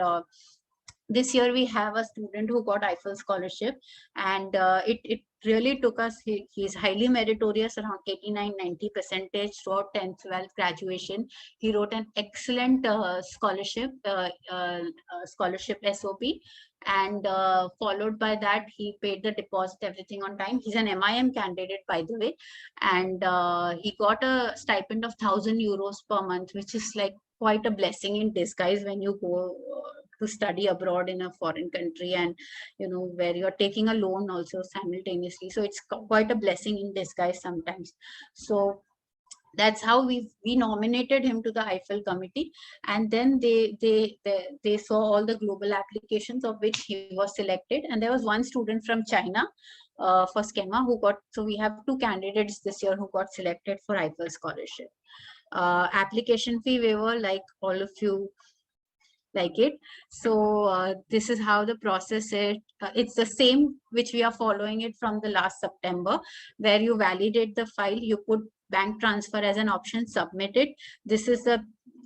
this year we have a student who got Eiffel Scholarship, and it really took us, he's highly meritorious, around 89-90 percentage throughout 10th, 12th, graduation. He wrote an excellent scholarship SOP, and followed by that he paid the deposit, everything on time. He's an MIM candidate, by the way, and he got a stipend of 1,000 euros per month, which is like quite a blessing in disguise when you go to study abroad in a foreign country, and where you're taking a loan also simultaneously. So it's quite a blessing in disguise sometimes. So that's how we nominated him to the Eiffel committee, and then they saw all the global applications, of which he was selected. And there was one student from China for SKEMA who got, so we have 2 candidates this year who got selected for Eiffel Scholarship. Application fee waiver, like all of you like it. So this is how the process is. It's the same which we are following it from the last September, where you validate the file, you put bank transfer as an option, submit it. This is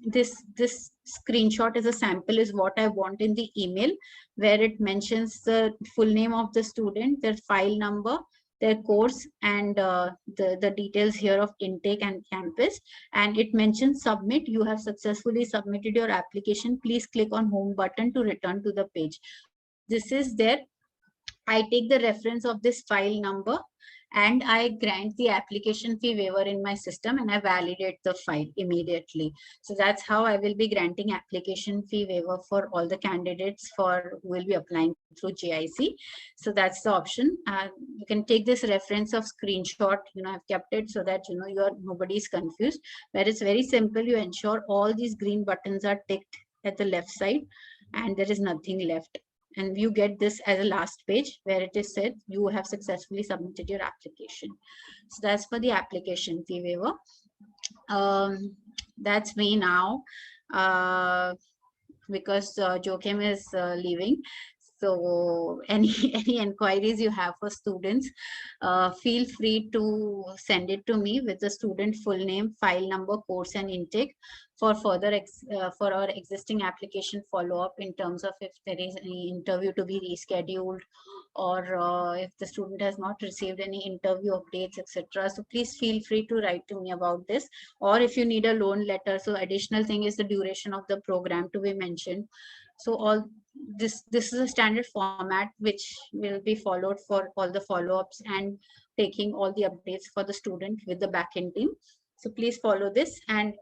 this screenshot is a sample, is what I want in the email, where it mentions the full name of the student, their file number, their course, and the details here of intake and campus, and it mentions submit. You have successfully submitted your application. Please click on home button to return to the page. So this is there. I take the reference of this file number, and I grant the application fee waiver in my system, and I validate the file immediately. So that's how I will be granting application fee waiver for all the candidates for who will be applying through JIC. So that's the option. You can take this reference of screenshot. I've kept it so that nobody is confused. Where it's very simple. You ensure all these green buttons are ticked at the left side, and there is nothing left. And you get this as a last page where it is said you have successfully submitted your application. So that's for the application fee waiver. That's me now, because Joachim is leaving. So any inquiries you have for students, feel free to send it to me with the student full name, file number, course and intake for further for our existing application follow-up in terms of if there is any interview to be rescheduled, or if the student has not received any interview updates, etc. So please feel free to write to me about this. Or if you need a loan letter, so additional thing is the duration of the program to be mentioned. So all this is a standard format which will be followed for all the follow-ups and taking all the updates for the student with the backend team. So please follow this, and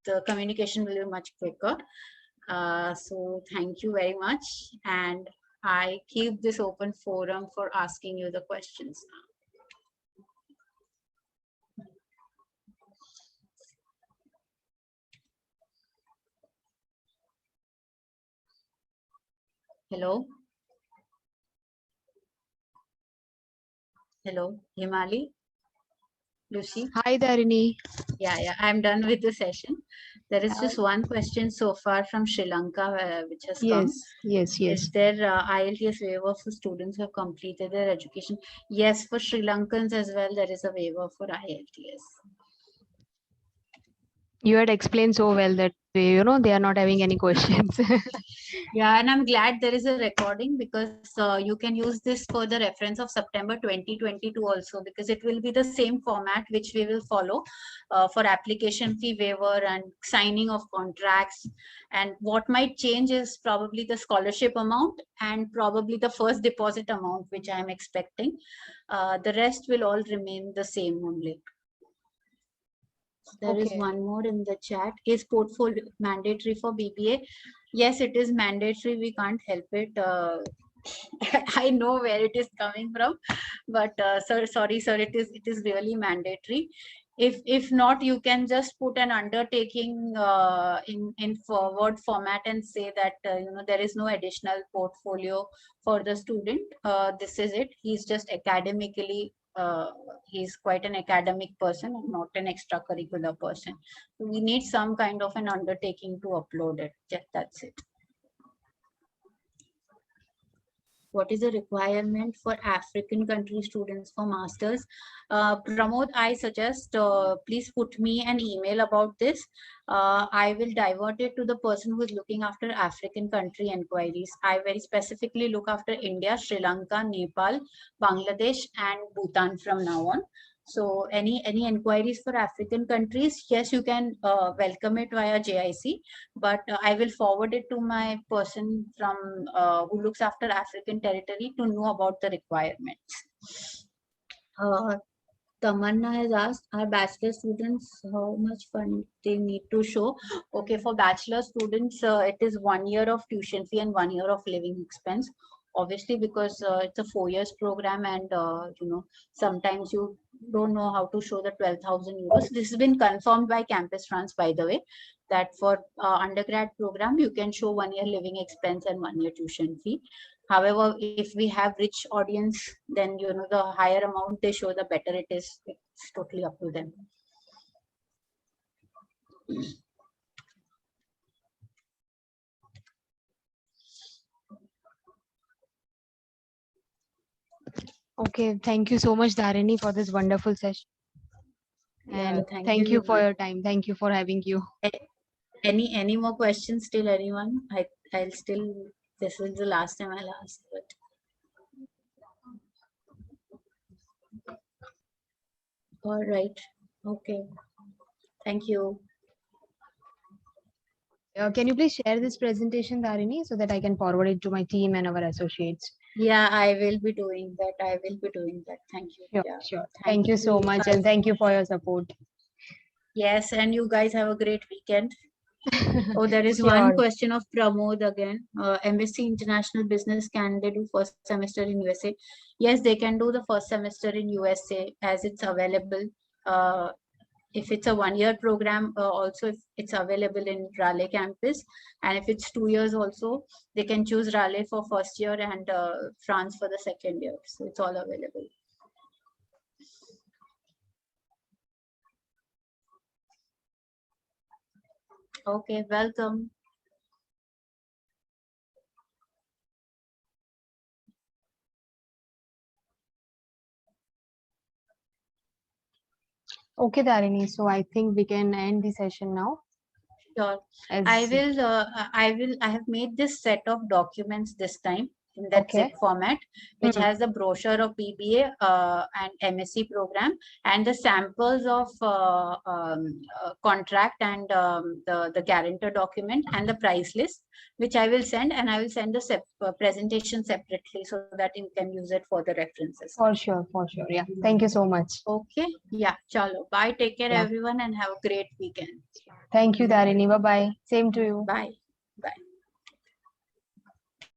the communication will be much quicker. So thank you very much, and I keep this open forum for asking you the questions now. Hello. Hello, Himali, Lucie. Hi, Dharini. Yeah, I'm done with the session. There is just one question so far from Sri Lanka, which has come. Yes. Is there IELTS waiver for students who have completed their education? Yes, for Sri Lankans as well, there is a waiver for IELTS. You had explained so well that they are not having any questions. Yeah, and I'm glad there is a recording, because you can use this for the reference of September 2022 also, because it will be the same format which we will follow for application fee waiver and signing of contracts. And what might change is probably the scholarship amount and probably the first deposit amount, which I'm expecting. The rest will all remain the same only. There is one more in the chat. Is portfolio mandatory for BBA? Yes, it is mandatory. We can't help it. I know where it is coming from, but sorry, sir, it is really mandatory. If not, you can just put an undertaking in forward format and say that there is no additional portfolio for the student. This is it. He's just academically. He's quite an academic person and not an extracurricular person. So we need some kind of an undertaking to upload it. Just that's it. What is the requirement for African country students for masters? Pramod, I suggest please put me an email about this. I will divert it to the person who is looking after African country inquiries. I very specifically look after India, Sri Lanka, Nepal, Bangladesh, and Bhutan from now on. So any inquiries for African countries, yes, you can welcome it via JIC, but I will forward it to my person from who looks after African territory to know about the requirements. Tamanna has asked, are bachelor students, how much fund they need to show? Okay, for bachelor students, it is 1 year of tuition fee and 1 year of living expense. Obviously, because it's a 4 years program, and sometimes you don't know how to show the 12,000 euros. This has been confirmed by Campus France, by the way, that for undergrad program, you can show 1 year living expense and 1 year tuition fee. However, if we have rich audience, then the higher amount they show, the better it is. It's totally up to them. Okay, thank you so much, Dharini, for this wonderful session. And thank you for your time. Thank you for having you. Any more questions still, anyone? I'll still, this is the last time I'll ask it. All right. Okay. Thank you. Can you please share this presentation, Dharini, so that I can forward it to my team and our associates? Yeah, I will be doing that. I will be doing that. Thank you. Sure, Yeah. sure. Thank you so much, I- and thank you for your support. Yes, and you guys have a great weekend. Oh, there is one Sure. question of Pramod again. MSc International Business, can they do first semester in USA? Yes, they can do the first semester in USA as it's available. If it's a 1-year program, also if it's available in Raleigh campus, and if it's 2 years also, they can choose Raleigh for first year and France for the second year. So it's all available. Okay, welcome. Okay, Dharini. So I think we can end the session now. Sure. As I have made this set of documents this time in that zip okay. format, which Hmm. has the brochure of BBA and MSc program and the samples of contract and the guarantor document and the price list, which I will send, and I will send the presentation separately so that you can use it for the references. For sure, for sure. Yeah. Thank you so much. Okay. Yeah. Chalo. Bye. Take care, Yeah. everyone, and have a great weekend. Thank you, Dharini. Bye bye. Same to you. Bye.